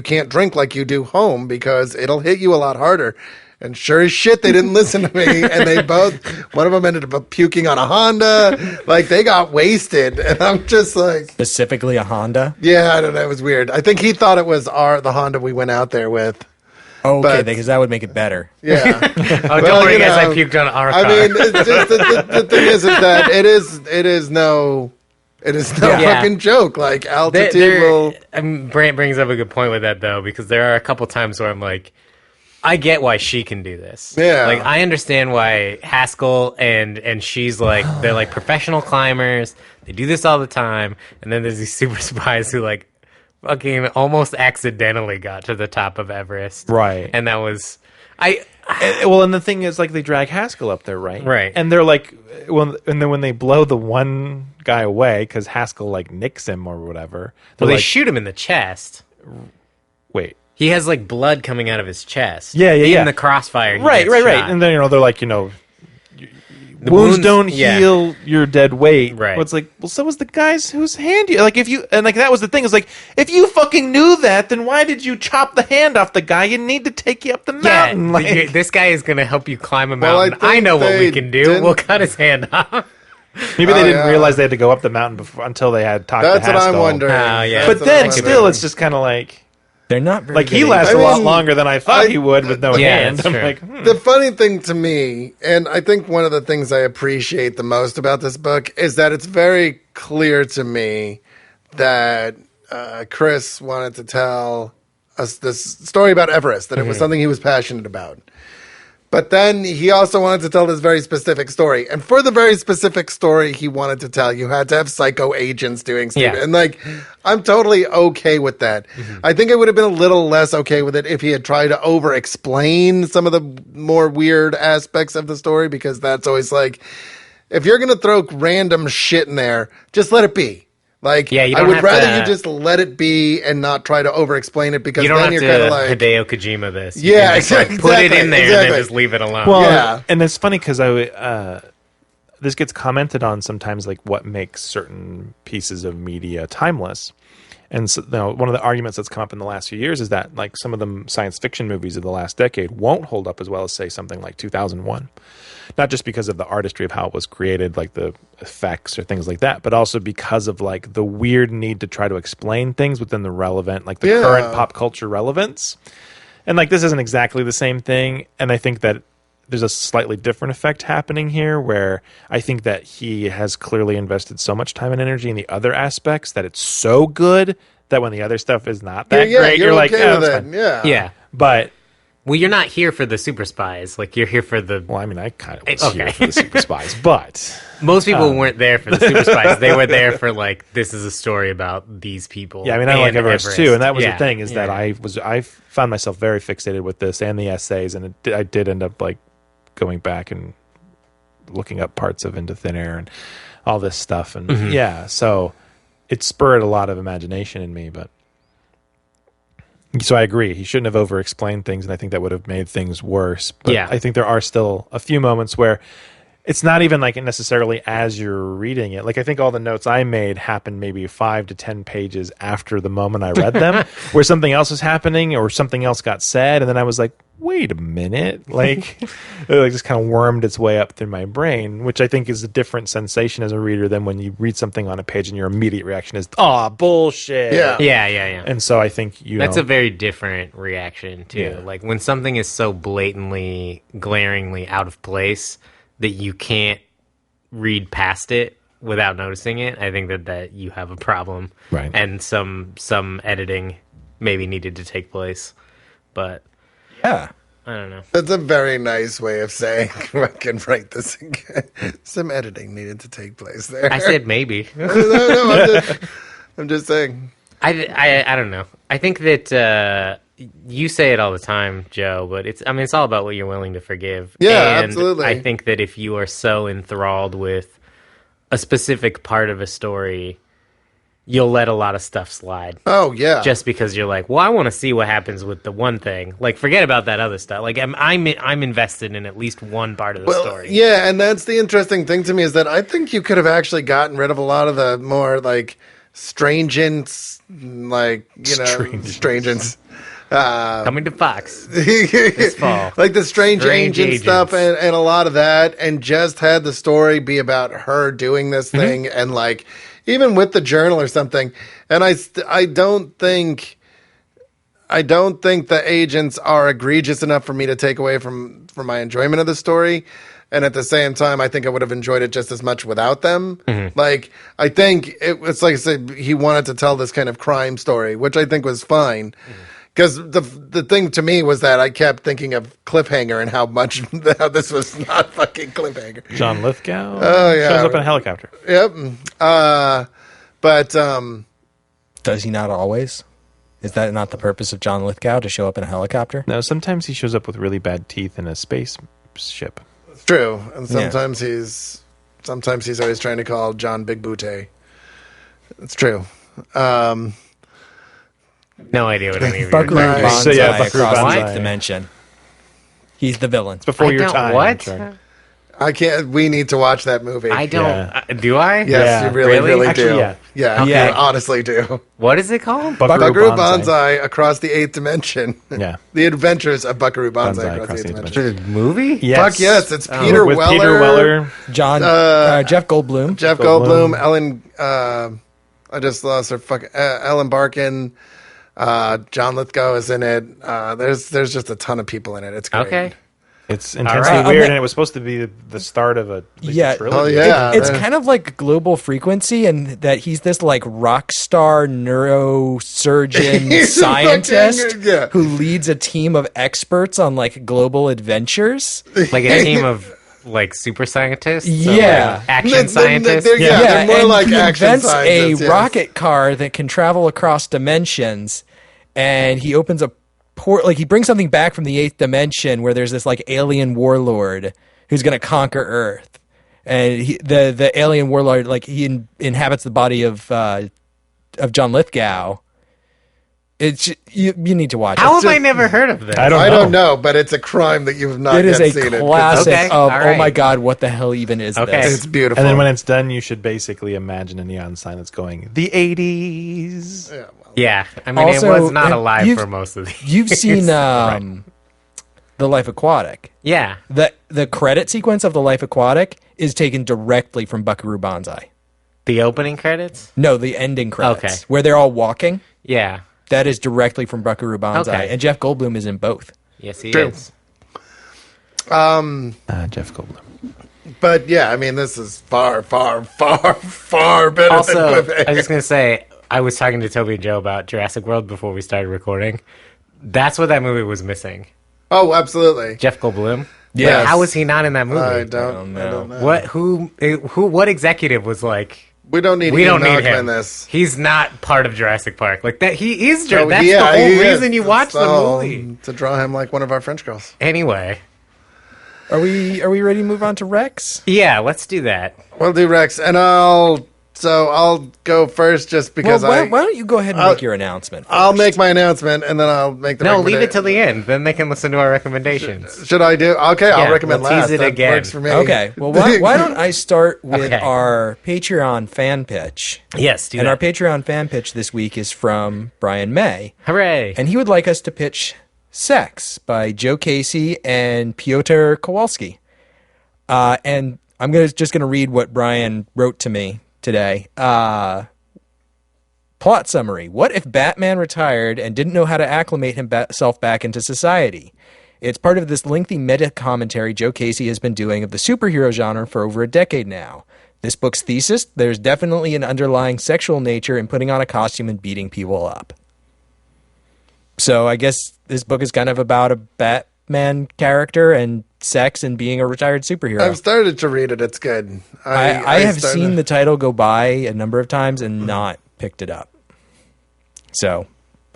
B: can't drink like you do home because it'll hit you a lot harder. And sure as shit, they didn't listen to me. And they both, one of them ended up puking on a Honda. Like, they got wasted. And I'm just like...
C: Specifically a Honda?
B: Yeah, I don't know. It was weird. I think he thought it was the Honda we went out there with.
C: Oh, okay,
B: But-
C: because that would make it better.
B: Yeah.
E: Oh, don't worry, guys. I puked on our car.
B: I mean, it's just, the thing is that it is no
E: Yeah.
B: fucking joke. Like, altitude will...
E: Brant brings up a good point with that, though, because there are a couple times where I'm like, I get why she can do this.
B: Yeah.
E: Like, I understand why Haskell and she's like, they're like professional climbers. They do this all the time. And then there's these super spies who like fucking almost accidentally got to the top of Everest.
D: Right.
E: And that was...
D: And the thing is, like, they drag Haskell up there, right?
E: Right.
D: And they're like, and then when they blow the one guy away because Haskell like nicks him or whatever,
E: Well,
D: they're
E: they
D: like,
E: shoot him in the chest.
D: wait,
E: He has like blood coming out of his chest.
D: Yeah, yeah,
E: in
D: yeah.
E: the crossfire. he
D: right,
E: gets
D: right, right.
E: shot.
D: And then they're like,
E: The
D: wounds don't
E: yeah.
D: heal your dead weight.
E: Right.
D: Well, it's like, well, so was the guy's whose hand you like. If you and like that was the thing. It's like if you fucking knew that, then why did you chop the hand off the guy? You need to take you up the
E: Yeah,
D: mountain. Like,
E: this guy is going to help you climb a
B: Well, I
E: mountain.
B: think
E: I know what we
B: they
E: can do.
B: didn't-
E: We'll cut his hand off.
D: maybe they didn't
B: yeah.
D: realize they had to go up the mountain before until they had talked
B: That's
D: to
B: what
D: Haskell.
B: I'm wondering.
E: Oh, yeah.
B: That's
D: But
B: what
D: then
B: I'm
D: still,
B: wondering.
D: it's just kind of like
C: They're not very
D: he
C: good
D: lasts
B: I
D: a lot
B: mean,
D: longer than I thought he would with no
E: Yeah,
D: hand.
E: that's
D: I'm
E: true.
D: like,
B: The funny thing to me, and I think one of the things I appreciate the most about this book, is that it's very clear to me that Chris wanted to tell us this story about Everest, that it was something he was passionate about. But then he also wanted to tell this very specific story. And for the very specific story he wanted to tell, you had to have psycho agents doing stuff.
E: Yeah.
B: And like, I'm totally okay with that. I think I would have been a little less okay with it if he had tried to over explain some of the more weird aspects of the story, because that's always like, if you're going to throw random shit in there, just let it be. Like,
E: Yeah, you
B: I
E: don't
B: would
E: have
B: rather
E: to-
B: you just let it be and not try to over explain it, because
E: You don't
B: then
E: have
B: you're kind
E: to
B: of like,
E: Hideo Kojima this. You
B: Yeah,
E: can just, like,
B: exactly,
E: put it in there and
B: exactly.
E: then just leave it alone.
D: well,
B: Yeah.
D: and it's funny because this gets commented on sometimes, like what makes certain pieces of media timeless. And so, one of the arguments that's come up in the last few years is that like some of the science fiction movies of the last decade won't hold up as well as say something like 2001. Not just because of the artistry of how it was created, like the effects or things like that, but also because of like the weird need to try to explain things within the relevant, like the
B: Yeah.
D: current pop culture relevance. And like this isn't exactly the same thing. And I think that there's a slightly different effect happening here where I think that he has clearly invested so much time and energy in the other aspects that it's so good that when the other stuff is not that great, you're like,
B: okay
D: oh,
B: with
D: it's
B: it.
D: fine.
B: Yeah.
E: yeah.
D: But
E: Well, you're not here for the super spies. Like, you're here for the...
D: well, I mean, I kind of was
E: Okay.
D: here for the super spies, but
E: Most people weren't there for the super spies. They were there for, like, this is a story about these people.
D: yeah, I mean, I like
E: and
D: Everest too, and that was
E: Yeah,
D: the thing is that
E: yeah.
D: I found myself very fixated with this and the essays, and I did end up like going back and looking up parts of Into Thin Air and all this stuff, and yeah, so it spurred a lot of imagination in me, but. So I agree. He shouldn't have over-explained things, and I think that would have made things worse. But
E: Yeah.
D: I think there are still a few moments where it's not even like necessarily as you're reading it. Like I think all the notes I made happened maybe 5 to 10 pages after the moment I read them, where something else was happening or something else got said, and then I was like, wait a minute. Like it like just kind of wormed its way up through my brain, which I think is a different sensation as a reader than when you read something on a page and your immediate reaction is, "Oh, bullshit."
B: Yeah.
E: Yeah, yeah, yeah.
D: And so I think
E: That's a very different reaction, too.
D: Yeah.
E: Like, when something is so blatantly, glaringly out of place that you can't read past it without noticing it, I think that you have a problem.
D: Right.
E: And some editing maybe needed to take place. But,
C: Yeah.
E: I don't know.
B: That's a very nice way of saying I can write this again. Some editing needed to take place there.
E: I said maybe.
B: no, I'm just saying.
E: I don't know. I think that you say it all the time, Joe, but it's all about what you're willing to forgive.
B: Yeah,
E: and
B: absolutely.
E: I think that if you are so enthralled with a specific part of a story, you'll let a lot of stuff slide.
B: Oh yeah.
E: Just because you're like, well, I want to see what happens with the one thing. Like, forget about that other stuff. Like, I'm invested in at least one part of the story.
B: Yeah, and that's the interesting thing to me is that I think you could have actually gotten rid of a lot of the more like stringent, like, you know,
D: Stringent.
B: stringent.
E: Coming to Fox this fall.
B: Like the strange agent
E: Agents.
B: stuff and a lot of that, and just had the story be about her doing this thing, and like even with the journal or something. And I don't think the agents are egregious enough for me to take away from my enjoyment of the story. And at the same time, I think I would have enjoyed it just as much without them. Like, I think it's like I said, he wanted to tell this kind of crime story, which I think was fine. Because the thing to me was that I kept thinking of Cliffhanger and how this was not fucking Cliffhanger.
D: John Lithgow
B: yeah.
D: shows up in a helicopter.
B: Yep. But
C: Does he not always? Is that not the purpose of John Lithgow, to show up in a helicopter?
D: No, sometimes he shows up with really bad teeth in a spaceship.
B: it's true. And sometimes he's always trying to call John Big Booty. It's true.
E: No idea what any of you
C: Buckaroo
E: are talking about.
C: Banzai
D: Buckaroo
C: across the
D: Banzai.
C: eighth dimension. He's the villain.
D: It's before
E: I
D: your
E: don't-
D: time.
E: what?
D: Chard.
B: I can't. We need to watch that movie.
E: I don't.
D: Yeah.
E: Do I?
B: Yes,
D: Yeah.
B: you really,
E: Really?
B: really
D: Actually,
B: do.
D: yeah.
B: Yeah,
C: Yeah.
B: you honestly do.
E: What is it called?
B: Buckaroo Banzai across the eighth dimension.
D: Yeah.
B: The Adventures of Buckaroo Banzai
D: Banzai
B: across the eighth
D: across
B: dimension.
E: The movie?
D: Yes.
B: Fuck yes, it's Peter
D: With
B: Weller,
D: Peter Weller.
C: John Jeff Goldblum.
B: Jeff Goldblum, Ellen. I just lost her. Ellen Barkin. John Lithgow is in it. There's just a ton of people in it. It's great.
E: Okay.
D: It's intensely
C: right.
D: weird, and it was supposed to be the start of a
C: Yeah.
D: trilogy.
B: Oh yeah,
C: It's kind of like Global Frequency, and that he's this like rock star neurosurgeon
B: He's a
C: scientist
B: fucking- yeah.
C: who leads a team of experts on like global adventures.
E: Like a team of like super scientists? Or,
C: Yeah.
E: like, action scientists?
B: They're more
C: and
B: like
C: he
B: action
C: invents
B: scientists.
C: a rocket car that can travel across dimensions, and he opens a port. Like he brings something back from the eighth dimension where there's this like alien warlord who's going to conquer Earth, and the alien warlord he inhabits the body of John Lithgow. It's you need to watch
E: How
C: it.
E: have I never heard of this?
D: I
B: I don't know, but it's a crime that you have not
C: It is
B: yet
C: a
B: seen
C: classic
E: Okay,
C: of
E: all
C: oh
E: right.
C: my god, what the hell even is
E: Okay.
C: this?
B: It's beautiful.
D: And then when it's done, you should basically imagine a neon sign that's going, the 80s.
B: Yeah, well,
E: Yeah. I mean,
C: Also,
E: it was not alive
C: you've-
E: for most of these.
C: You've seen The Life Aquatic.
E: Yeah.
C: The credit sequence of The Life Aquatic is taken directly from Buckaroo Banzai.
E: The opening credits?
C: No, the ending credits,
E: Okay.
C: where they're all walking.
E: Yeah.
C: That is directly from Buckaroo Banzai,
E: Okay.
C: and Jeff Goldblum is in both.
E: Yes, he
B: True.
E: is.
D: Jeff Goldblum.
B: but yeah, I mean, this is far, far, far, far better
E: Also,
B: than
E: I
B: Cliffhanger.
E: was just going to say, I was talking to Toby and Joe about Jurassic World before we started recording. That's what that movie was missing.
B: Oh, absolutely.
E: Jeff Goldblum.
C: Yes.
E: Like, how was he not in that movie?
B: I don't know.
E: What? What executive was like?
B: We don't need
E: We don't
B: Ian
E: need
B: Malcolm
E: him.
B: in this.
E: He's not part of Jurassic Park. Like that. He is.
B: No,
E: That's
B: yeah,
E: the whole
B: he is.
E: reason you watch the
B: So,
E: movie.
B: to draw him like one of our French girls.
E: Anyway,
C: Are we ready to move on to Rex?
E: yeah, let's do that.
B: We'll do Rex, and I'll go first just because
C: Why don't you go ahead and make your announcement?
B: I'll
C: first?
B: make my announcement, and then I'll make the
E: No, leave it
B: recommenda-
E: till the end. Then they can listen to our recommendations.
B: Should I do? Okay,
E: Yeah,
B: I'll recommend
E: we'll tease
B: last.
E: it
B: That
E: again.
B: works for me.
C: Okay. Well, why don't I start with
E: Okay.
C: our Patreon fan pitch?
E: Yes, do
C: And
E: that.
C: our Patreon fan pitch this week is from Brian May.
E: Hooray!
C: And he would like us to pitch Sex by Joe Casey and Piotr Kowalski. And I'm just going to read what Brian wrote to me today. Plot summary. What if Batman retired and didn't know how to acclimate himself back into society? It's part of this lengthy meta-commentary Joe Casey has been doing of the superhero genre for over a decade now. This book's thesis, there's definitely an underlying sexual nature in putting on a costume and beating people up. So I guess this book is kind of about a Batman character and sex and being a retired superhero.
B: I've started to read it. It's good.
C: I have
B: started-
C: seen the title go by a number of times and not picked it up. So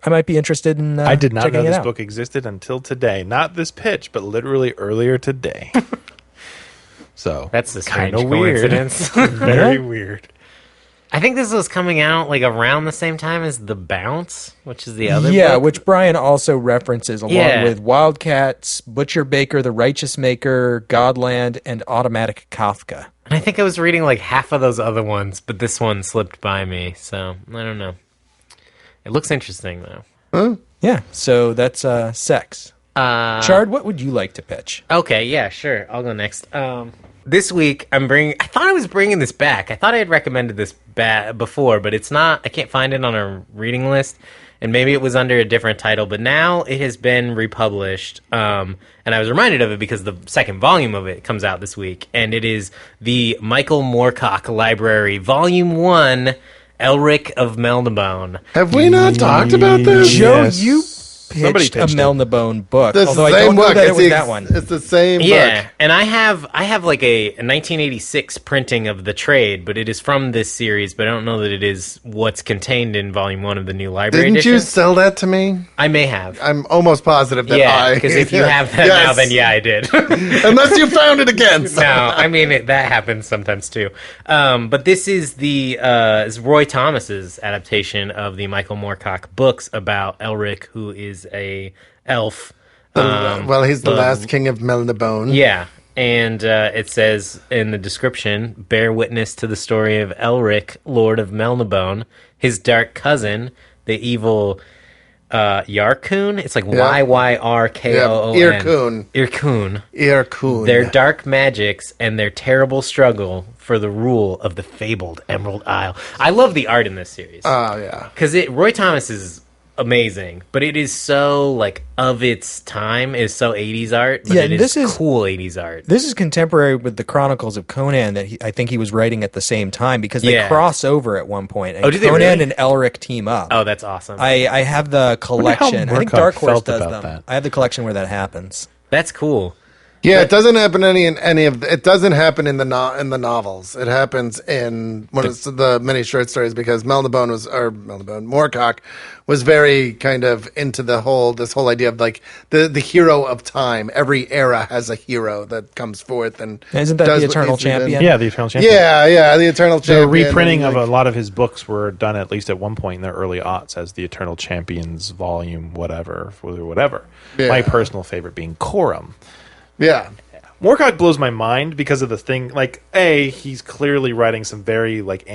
C: I might be interested in
D: I did not
C: checking
D: know
C: it
D: this
C: out.
D: book existed until today. Not this pitch, but literally earlier today. So
E: That's a strange
D: kinda weird.
E: coincidence.
D: Very weird.
E: I think this was coming out like around the same time as The Bounce, which is the other
C: Yeah,
E: book.
C: which Brian also references along
E: Yeah.
C: with Wildcats, Butcher Baker, The Righteous Maker, Godland, and Automatic Kafka.
E: And I think I was reading like half of those other ones, but this one slipped by me, so I don't know. It looks interesting though.
C: Yeah, so that's sex. Chard, what would you like to pitch?
E: Okay, yeah, sure. I'll go next. This week, I thought I was bringing this back. I thought I had recommended this before, but it's not. I can't find it on a reading list, and maybe it was under a different title, but now it has been republished, and I was reminded of it because the second volume of it comes out this week, and it is the Michael Moorcock Library Vol.1, Elric of Melnibone.
B: Have we not talked about this?
C: Joe,
D: Yes.
C: you
D: Somebody
C: pitched a
D: pitched it.
C: Melnibone book,
B: This
C: although
B: is
C: I
B: the
C: don't
B: same
C: know
B: book.
C: that it
B: It's
C: was
B: the
C: that one.
B: It's the same
E: Yeah,
B: book.
E: and I have like a 1986 printing of the trade, but it is from this series, but I don't know that it is what's contained in Volume 1 of the new library
B: Didn't
E: edition.
B: you sell that to me?
E: I may have.
B: I'm almost positive that
E: Yeah, because if you have that now, then yeah, I did.
B: Unless you found it again.
E: No, I mean, that happens sometimes too. But this is is Roy Thomas's adaptation of the Michael Moorcock books about Elric, who is a elf.
B: Well, he's the last king of Melnibone.
E: Yeah, and it says in the description, bear witness to the story of Elric, Lord of Melnibone, his dark cousin, the evil Yarkoon. It's like Yrkoon.
B: Irkoon.
E: Irkoon. Their dark magics and their terrible struggle for the rule of the fabled Emerald Isle. I love the art in this series.
B: Oh, yeah.
E: Because Roy Thomas is amazing, but it is so like of its time. It is so 80s art, but it is cool 80s art.
C: This is contemporary with the Chronicles of Conan that I think he was writing at the same time because they cross over at one point. And
E: did they
C: Conan
E: really?
C: and Elric team up.
E: Oh, that's awesome.
C: I have the collection. I think
D: Moorcock
C: Dark Horse
D: felt
C: does
D: about
C: them.
D: that.
C: I have the collection where that happens.
E: That's cool.
B: Yeah, it doesn't happen it doesn't happen in the novels. It happens in one of the many short stories because Moorcock was very kind of into this whole idea of like the hero of time. Every era has a hero that comes forth and
C: Isn't that
B: does
C: the
B: what
C: Eternal
B: needs to be done.
C: Champion?
D: Yeah, the Eternal Champion.
B: Yeah, the Eternal
D: The
B: Champion.
D: reprinting
B: and,
D: of a lot of his books were done at least at one point in the early aughts as the Eternal Champions volume, whatever.
B: Yeah.
D: My personal favorite being Corum.
B: Yeah.
D: Moorcock blows my mind because of the thing, like, he's clearly writing some very, like,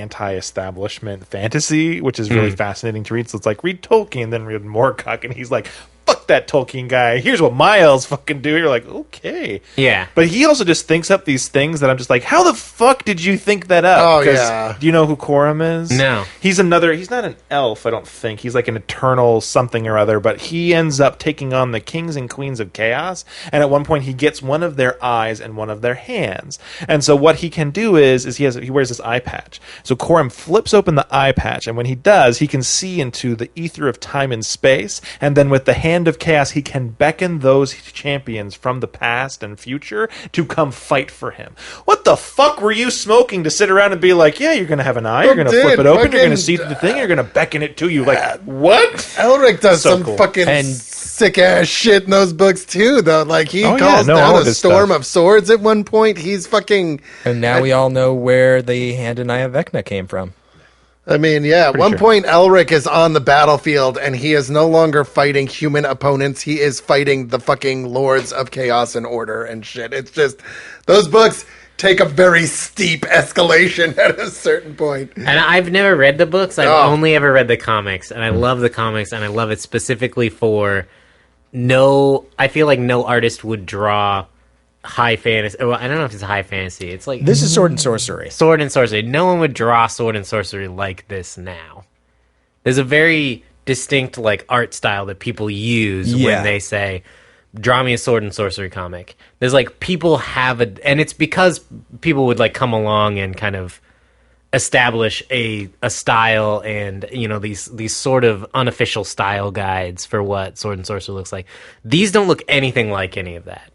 D: anti-establishment fantasy, which is really fascinating to read. So it's like, read Tolkien, then read Moorcock, and he's like, fuck that Tolkien guy. Here's what my elves fucking do. You're like, okay.
E: Yeah.
D: But he also just thinks up these things that I'm just like, how the fuck did you think that up?
B: Oh,
D: 'Cause
B: yeah.
D: do you know who Corum is?
E: No.
D: He's not an elf, I don't think. He's like an eternal something or other, but he ends up taking on the kings and queens of chaos, and at one point he gets one of their eyes and one of their hands. And so what he can do is he wears this eye patch. So Corum flips open the eye patch, and when he does, he can see into the ether of time and space, and then with the hand of chaos, he can beckon those champions from the past and future to come fight for him. What the fuck were you smoking to sit around and be like, yeah, you're going to have an eye, you're going to flip it open, you're going to see the thing, you're going to beckon it to you. Like, what?
B: Elric does
D: So
B: some
D: cool.
B: fucking sick ass shit in those books too, though. Like he
D: Oh, yeah,
B: calls
D: no,
B: down
D: all
B: a
D: of his
B: storm
D: stuff.
B: of swords at one point. He's fucking.
C: And now we all know where the hand in Eye of Vecna came from.
B: I mean, yeah. At one point, Elric is on the battlefield, and he is no longer fighting human opponents. He is fighting the fucking lords of chaos and order and shit. It's just those books take a very steep escalation at a certain point.
E: And I've never read the books. I've only ever read the comics, and I love the comics, and I love it specifically for I feel like no artist would draw high fantasy. Well, I don't know if it's high fantasy. It's like
C: This is Sword and Sorcery.
E: sword and sorcery. No one would draw sword and sorcery like this now. There's a very distinct like art style that people use when they say, draw me a sword and sorcery comic. There's like people have and it's because people would like come along and kind of establish a style and, you know, these sort of unofficial style guides for what sword and sorcery looks like. These don't look anything like any of that.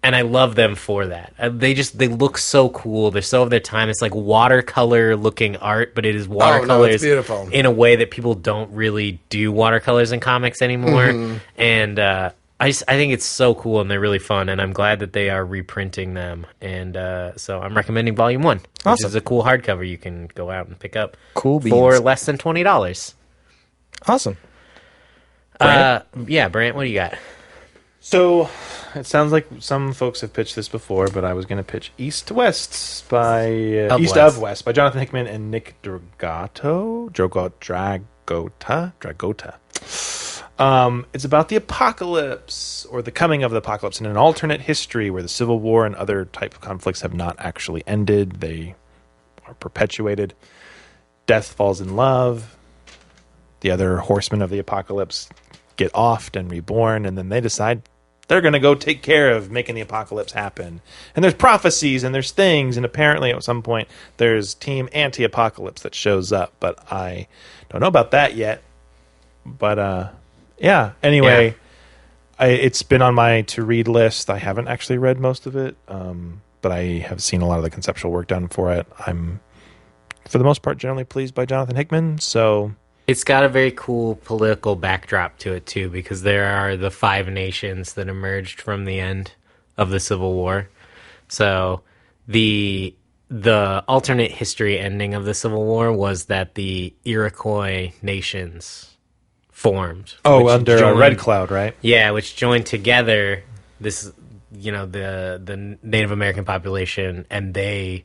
E: And I love them for that. They look so cool. They're so of their time. It's like watercolor looking art, but it is watercolors
B: beautiful.
E: in a way that people don't really do watercolors in comics anymore. And I think it's so cool, and they're really fun. And I'm glad that they are reprinting them. And so I'm recommending Volume 1, which
C: Awesome.
E: is a cool hardcover you can go out and pick up
C: Cool beans.
E: for less than $20.
C: Awesome.
E: Yeah, Brant, what do you got?
D: So it sounds like some folks have pitched this before, but I was going to pitch East of West by Jonathan Hickman and Nick Dragota. It's about the apocalypse, or the coming of the apocalypse, in an alternate history where the Civil War and other type of conflicts have not actually ended. They are perpetuated. Death falls in love. The other horsemen of the apocalypse get offed and reborn, and then they decide they're going to go take care of making the apocalypse happen. And there's prophecies and there's things, and apparently at some point there's Team Anti-Apocalypse that shows up, but I don't know about that yet. But yeah, anyway, it's been on my to-read list. I haven't actually read most of it, but I have seen a lot of the conceptual work done for it. I'm, for the most part, generally pleased by Jonathan Hickman, so...
E: It's got a very cool political backdrop to it, too, because there are the 5 nations that emerged from the end of the Civil War. So the alternate history ending of the Civil War was that the Iroquois nations formed.
D: Oh, under a Red Cloud, right?
E: Yeah, which joined together this, the Native American population, and they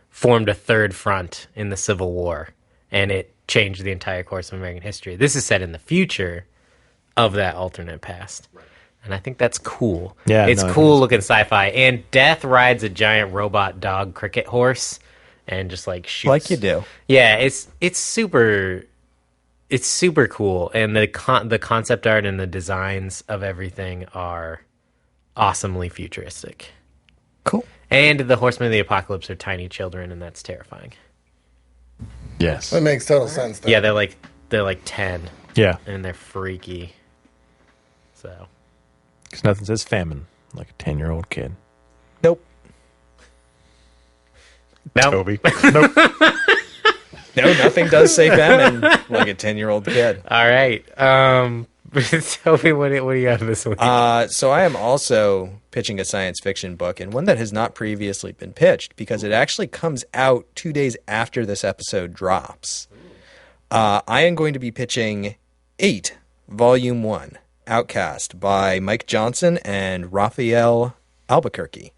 E: formed a third front in the Civil War, and it changed the entire course of American history. This is set in the future of that alternate past. Right. And I think that's cool. Yeah, it's cool looking sci-fi. And Death rides a giant robot dog cricket horse and just like shoots.
C: Like you do.
E: Yeah, it's super cool. And the concept art and the designs of everything are awesomely futuristic.
C: Cool.
E: And the Horsemen of the Apocalypse are tiny children, and that's terrifying.
D: Yes.
B: That makes total sense, though.
E: Yeah, they're like 10.
D: Yeah.
E: And they're freaky. So.
D: Because nothing says famine like a 10-year-old kid.
C: Nope.
E: No.
D: Toby. Nope.
C: No, nothing does say famine like a 10-year-old kid.
E: All right. Toby, what do you have this week?
C: So I am also pitching a science fiction book, and one that has not previously been pitched because it actually comes out 2 days after this episode drops. I am going to be pitching 8, Volume 1, Outcast by Mike Johnson and Raphael Albuquerque.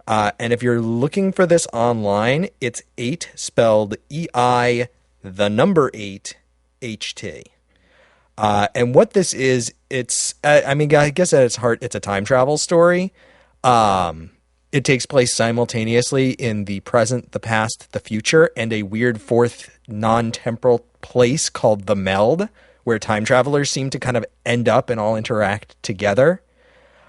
C: And if you're looking for this online, it's 8 spelled EI, the number 8, HT. And what this is, it's, I guess at its heart, it's a time travel story. It takes place simultaneously in the present, the past, the future, and a weird fourth non-temporal place called the Meld, where time travelers seem to kind of end up and all interact together.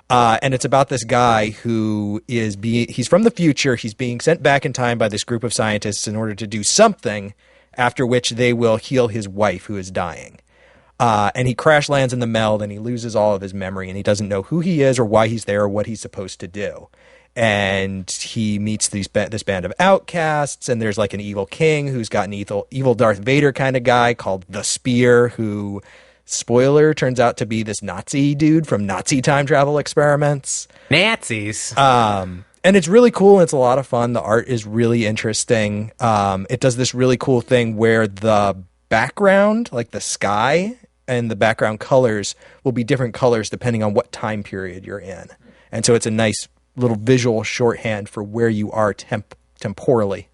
C: And it's about this guy who he's from the future. He's being sent back in time by this group of scientists in order to do something, after which they will heal his wife who is dying. And he crash lands in the Meld, and he loses all of his memory, and he doesn't know who he is or why he's there or what he's supposed to do. And he meets this band of outcasts, and there's like an evil king who's got an evil Darth Vader kind of guy called the Spear, who, spoiler, turns out to be this Nazi dude from Nazi time travel experiments.
E: Nazis.
C: And it's really cool, and it's a lot of fun. The art is really interesting. It does this really cool thing where the background, like the sky, and the background colors will be different colors depending on what time period you're in. And so it's a nice little visual shorthand for where you are temporally.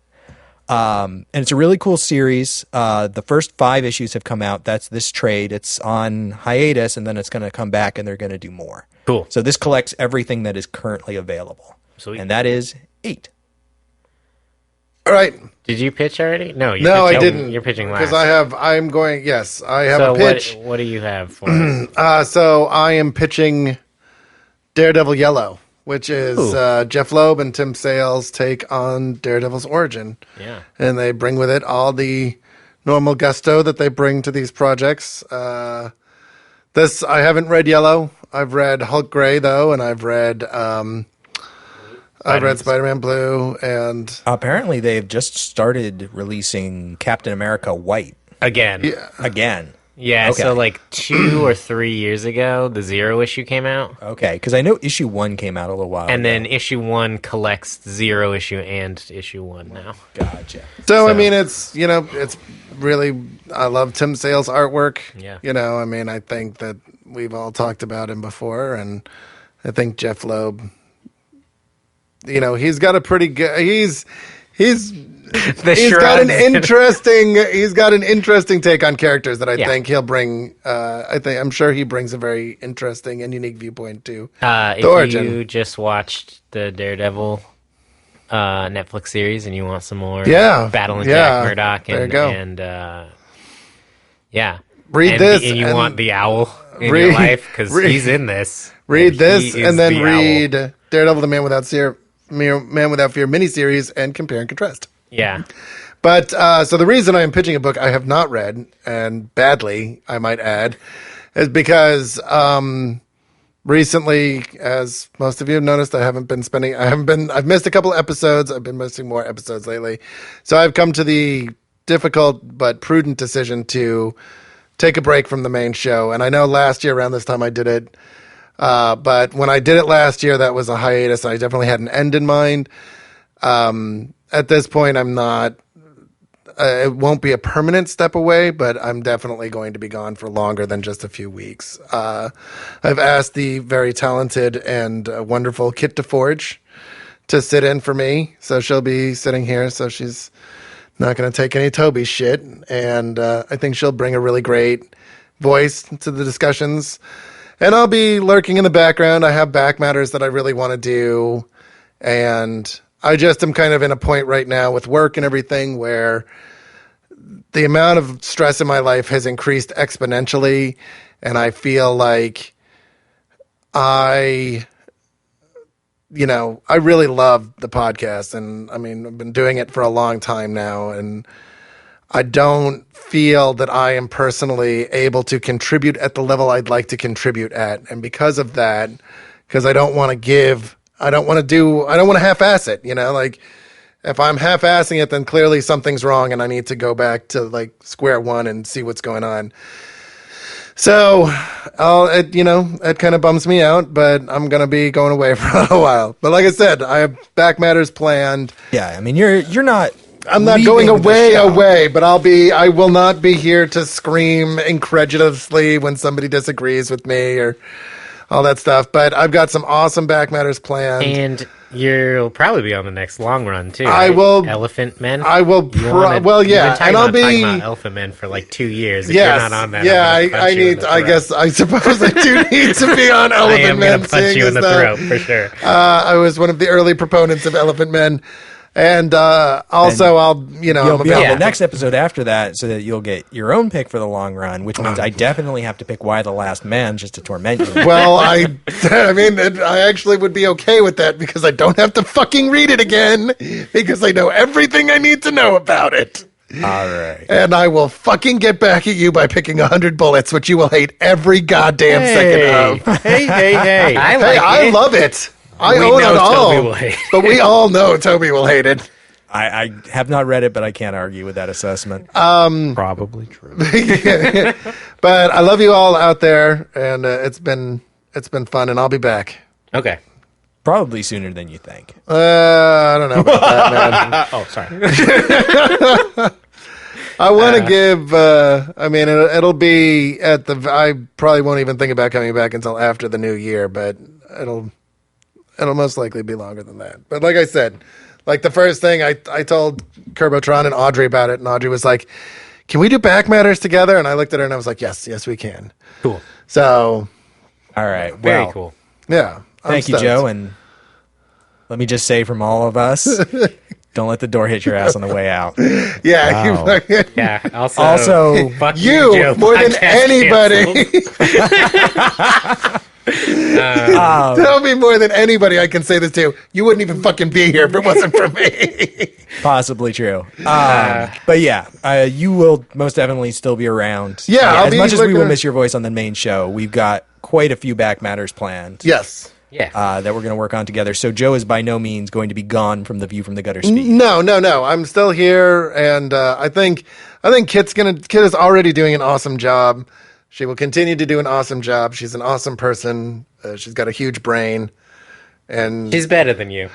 C: And it's a really cool series. The first 5 issues have come out. That's this trade. It's on hiatus, and then it's going to come back, and they're going to do more.
E: Cool.
C: So this collects everything that is currently available.
E: Sweet.
C: And that is 8.
B: All right.
E: Did you pitch already? No,
B: I didn't.
E: You're pitching last.
B: Because I have a pitch.
E: What do you have for us?
B: So I am pitching Daredevil Yellow, which is Jeff Loeb and Tim Sale's take on Daredevil's origin.
E: Yeah.
B: And they bring with it all the normal gusto that they bring to these projects. I haven't read Yellow. I've read Hulk Gray, though, and I've read Spider-Man Blue, and
C: apparently they've just started releasing Captain America White
E: again.
B: Yeah.
C: Again.
E: Yeah,
C: Okay.
E: so like 2 or 3 years ago, the Zero issue came out.
C: Okay, because I know issue 1 came out a little while
E: And
C: ago.
E: then issue 1 collects Zero issue and issue 1 now.
C: Gotcha.
B: So I mean, it's really, I love Tim Sale's artwork.
E: Yeah.
B: I think that we've all talked about him before, and I think Jeff Loeb, he's got a pretty good, he's he's got an interesting take on characters that I think he'll bring. I'm sure he brings a very interesting and unique viewpoint to the origin.
E: If you just watched the Daredevil Netflix series and you want some more battling Jack Murdock and
B: read this
E: and you want the owl in your life because he's in this.
B: Read this and then read Daredevil: The Man Without Fear miniseries and compare and contrast.
E: Yeah.
B: But so the reason I am pitching a book I have not read, and badly, I might add, is because recently, as most of you have noticed, I've missed a couple episodes. I've been missing more episodes lately. So I've come to the difficult but prudent decision to take a break from the main show. And I know last year around this time I did it. But when I did it last year, that was a hiatus. I definitely had an end in mind. At this point, I'm not, it won't be a permanent step away, but I'm definitely going to be gone for longer than just a few weeks. I've asked the very talented and wonderful Kit DeForge to sit in for me. So she'll be sitting here. So she's not going to take any Toby shit. And I think she'll bring a really great voice to the discussions. And I'll be lurking in the background. I have back matters that I really want to do. And I just am kind of in a point right now with work and everything where the amount of stress in my life has increased exponentially. And I feel like I really love the podcast. And I mean, I've been doing it for a long time now. And I don't feel that I am personally able to contribute at the level I'd like to contribute at. And because of that, because I don't want to half-ass it, like if I'm half-assing it, then clearly something's wrong and I need to go back to like square one and see what's going on. So, it kind of bums me out, but I'm going to be going away for a while. But like I said, I have back matters planned.
C: Yeah, I mean, you're not...
B: I'm not going away, but I will not be here to scream incredulously when somebody disagrees with me or all that stuff. But I've got some awesome back matters planned.
E: And you'll probably be on the next long run too.
B: I
E: right?
B: will.
E: Elephant Men.
B: I will.
E: You've been talking
B: I'll be
E: about Elephant Men for like 2 years. If you're not on that,
B: I need. I suppose I do need to be on Elephant Men.
E: I am going to punch you in the throat for sure.
B: I was one of the early proponents of Elephant Men. And also,
C: you'll be on the next episode after that, so that you'll get your own pick for the long run, which means I definitely have to pick Why the Last Man just to torment you.
B: Well, I actually would be okay with that because I don't have to fucking read it again because I know everything I need to know about it.
C: All right.
B: And I will fucking get back at you by picking 100 bullets, which you will hate every goddamn second of.
E: Hey!
B: I love it. I own it all, but we all know Toby will hate it.
C: I have not read it, but I can't argue with that assessment.
D: Probably true.
B: But I love you all out there, and it's been fun, and I'll be back.
E: Okay.
C: Probably sooner than you think.
B: I don't know about that, man.
D: Oh, sorry.
B: I want to give. It'll be at the. I probably won't even think about coming back until after the new year, but it'll most likely be longer than that. But like I said, like the first thing I told Kerbotron and Audrey about it, and Audrey was like, "Can we do back matters together?" And I looked at her and I was like, "Yes, we can."
E: Cool.
B: So,
C: all right,
E: very cool.
B: Yeah.
C: Thank you, Joe, and let me just say from all of us, don't let the door hit your ass on the way out.
B: Yeah.
C: Wow.
E: Yeah. Also,
C: fuck
B: you
E: Joe,
B: more than anybody. Tell me more than anybody I can say this to. You wouldn't even fucking be here if it wasn't for me.
C: Possibly true. But yeah, you will most definitely still be around.
B: Yeah,
C: as much as we will miss your voice on the main show, we've got quite a few back matters planned.
B: Yes.
E: Yeah.
C: That we're going to work on together. So Joe is by no means going to be gone from the View from the Gutter speed.
B: No. I'm still here, and I think Kit is already doing an awesome job. She will continue to do an awesome job. She's an awesome person. She's got a huge brain, And
E: She's better than you.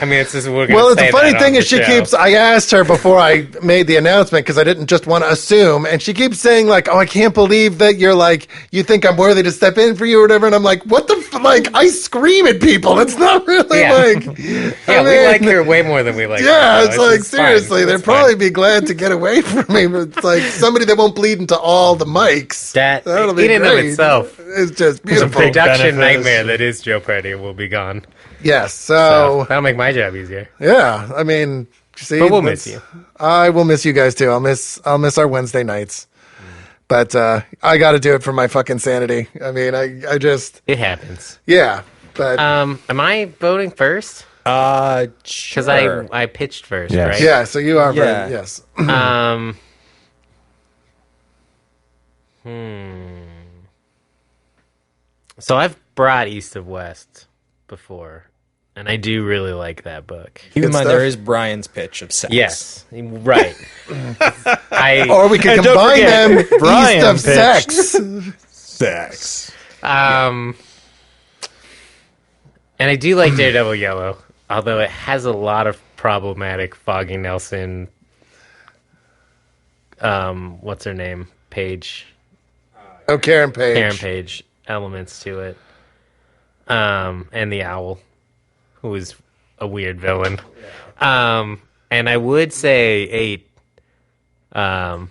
E: I mean, it's just we're gonna
B: well,
E: say
B: the funny
E: that
B: thing
E: on the
B: is she
E: show.
B: keeps, I asked her before I made the announcement because I didn't just want to assume, and she keeps saying like, oh, I can't believe that you're like, you think I'm worthy to step in for you or whatever, and I'm like, what the like, I scream at people. It's not really like...
E: Yeah, we like her way more than we like her.
B: Yeah,
E: so
B: it's like,
E: just fine.
B: seriously, they'd
E: It's
B: probably
E: fine.
B: be glad to get away from me, but it's like somebody that won't bleed into all the mics.
E: That,
B: That'll be
E: in and of
B: great.
E: itself,
B: It's just beautiful.
D: big
E: production
D: benefits.
E: nightmare that is Joe Preti will be gone.
B: Yes,
E: So
B: so,
E: that'll make my job easier.
B: yeah, I mean, see,
E: But we'll miss you.
B: I will miss you guys too. I'll miss our Wednesday nights. But I got to do it for my fucking sanity. I mean, I just,
E: It happens.
B: yeah. But
E: Am I voting first?
C: Because
E: Because I pitched first,
D: Yes.
E: right?
B: yeah, so you are
C: Yeah.
B: very, yes.
E: So I've brought East of West before, and I do really like that book.
C: keep in
B: Good
C: mind
B: stuff.
C: there is Brian's pitch of sex.
E: Yes, right.
B: Or we could
D: And don't
B: combine
D: forget,
B: them east
D: Brian
B: of
D: pitched.
B: sex.
E: And I do like Daredevil Yellow, although it has a lot of problematic Foggy Nelson. What's her name? Page.
B: Oh, Karen Page.
E: Karen Page elements to it. And the owl, who is a weird villain. And I would say 8. But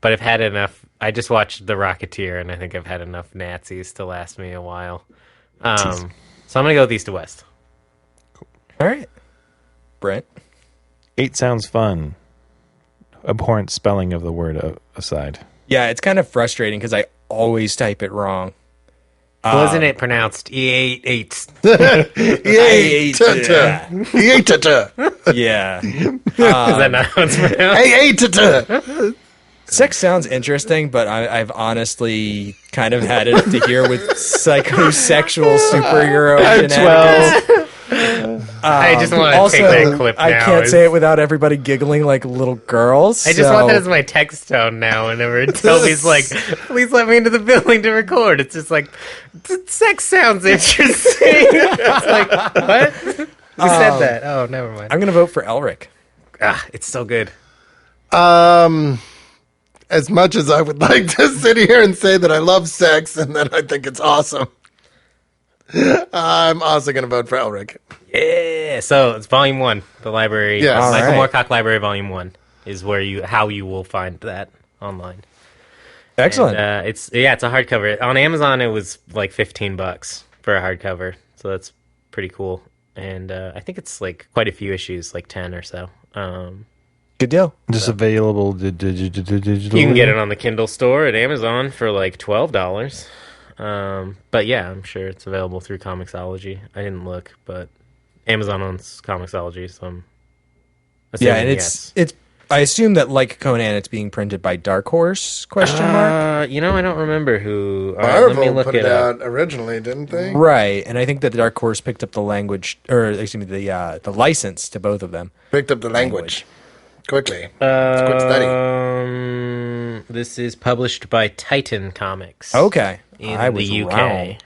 E: I've had enough. I just watched The Rocketeer, and I think I've had enough Nazis to last me a while. So I'm going to go with East to West.
C: All right. Brent?
D: 8 sounds fun. Abhorrent spelling of the word aside.
C: Yeah, it's kind of frustrating because I always type it wrong.
E: Wasn't it pronounced E8?
B: Yay, ta-ta. Yay, ta-ta.
C: Yeah.
E: Is that not how it's pronounced?
B: Hey, ta-ta.
C: Sex sounds interesting, but I've honestly kind of had it up to here with psychosexual superhero shenanigans.
E: I just want to
C: Also,
E: take that clip now.
C: I can't say it without everybody giggling like little girls.
E: I just want that as my text tone now. Whenever Toby's like, "Please let me into the building to record," it's just like, "Sex sounds interesting." It's like, what? Who said that? Oh, never mind.
C: I'm going to vote for Elric.
E: It's so good.
B: As much as I would like to sit here and say that I love sex and that I think it's awesome, I'm also going to vote for Elric.
E: Yeah. So it's Volume 1, the library.
B: Yes. All
E: Michael
C: right.
E: Moorcock Library Volume 1 is how you will find that online.
C: Excellent.
E: And, it's a hardcover. On Amazon, it was like $15 for a hardcover, so that's pretty cool. And I think it's like quite a few issues, like 10 or so.
C: Good deal.
D: Just available digitally.
E: You can get it on the Kindle store at Amazon for like $12. But yeah, I'm sure it's available through Comixology. I didn't look, but Amazon owns Comixology, so I'm assuming
C: Yeah, and
E: yes.
C: it's. I assume that like Conan, it's being printed by Dark Horse? Question mark.
E: I don't remember who. All right, let me
B: Marvel
E: look
B: put
E: it
B: it
E: up.
B: out originally, didn't they?
C: Right, and I think that Dark Horse picked up the language, or excuse me, the license to both of them.
B: Picked up the language. Quickly. It's a quick study.
E: This is published by Titan Comics.
C: Okay,
E: In
C: I was
E: the UK.
C: wrong.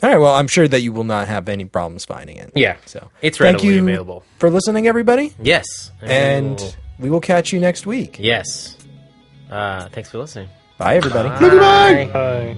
C: All right, well, I'm sure that you will not have any problems finding it.
E: Yeah.
C: So
E: It's
C: thank
E: readily
C: you
E: available.
C: for listening, everybody,
E: Yes.
C: and we will catch you next week.
E: Yes. Thanks for listening.
C: Bye, everybody.
E: Bye.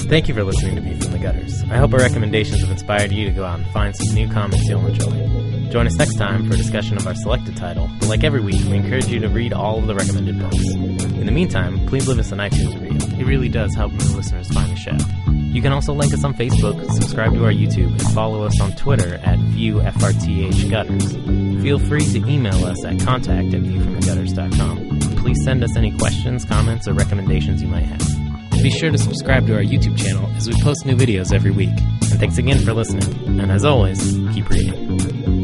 E: Thank you for listening to View from the Gutters. I hope our recommendations have inspired you to go out and find some new comics you'll enjoy. Join us next time for a discussion of our selected title, but like every week, we encourage you to read all of the recommended books. In the meantime, please leave us an iTunes review. It really does help new listeners find the show. You can also link us on Facebook, subscribe to our YouTube, and follow us on Twitter at ViewFRTHGutters. Feel free to email us at contact@viewfromthegutters.com. Please send us any questions, comments, or recommendations you might have. Be sure to subscribe to our YouTube channel as we post new videos every week. And thanks again for listening. And as always, keep reading.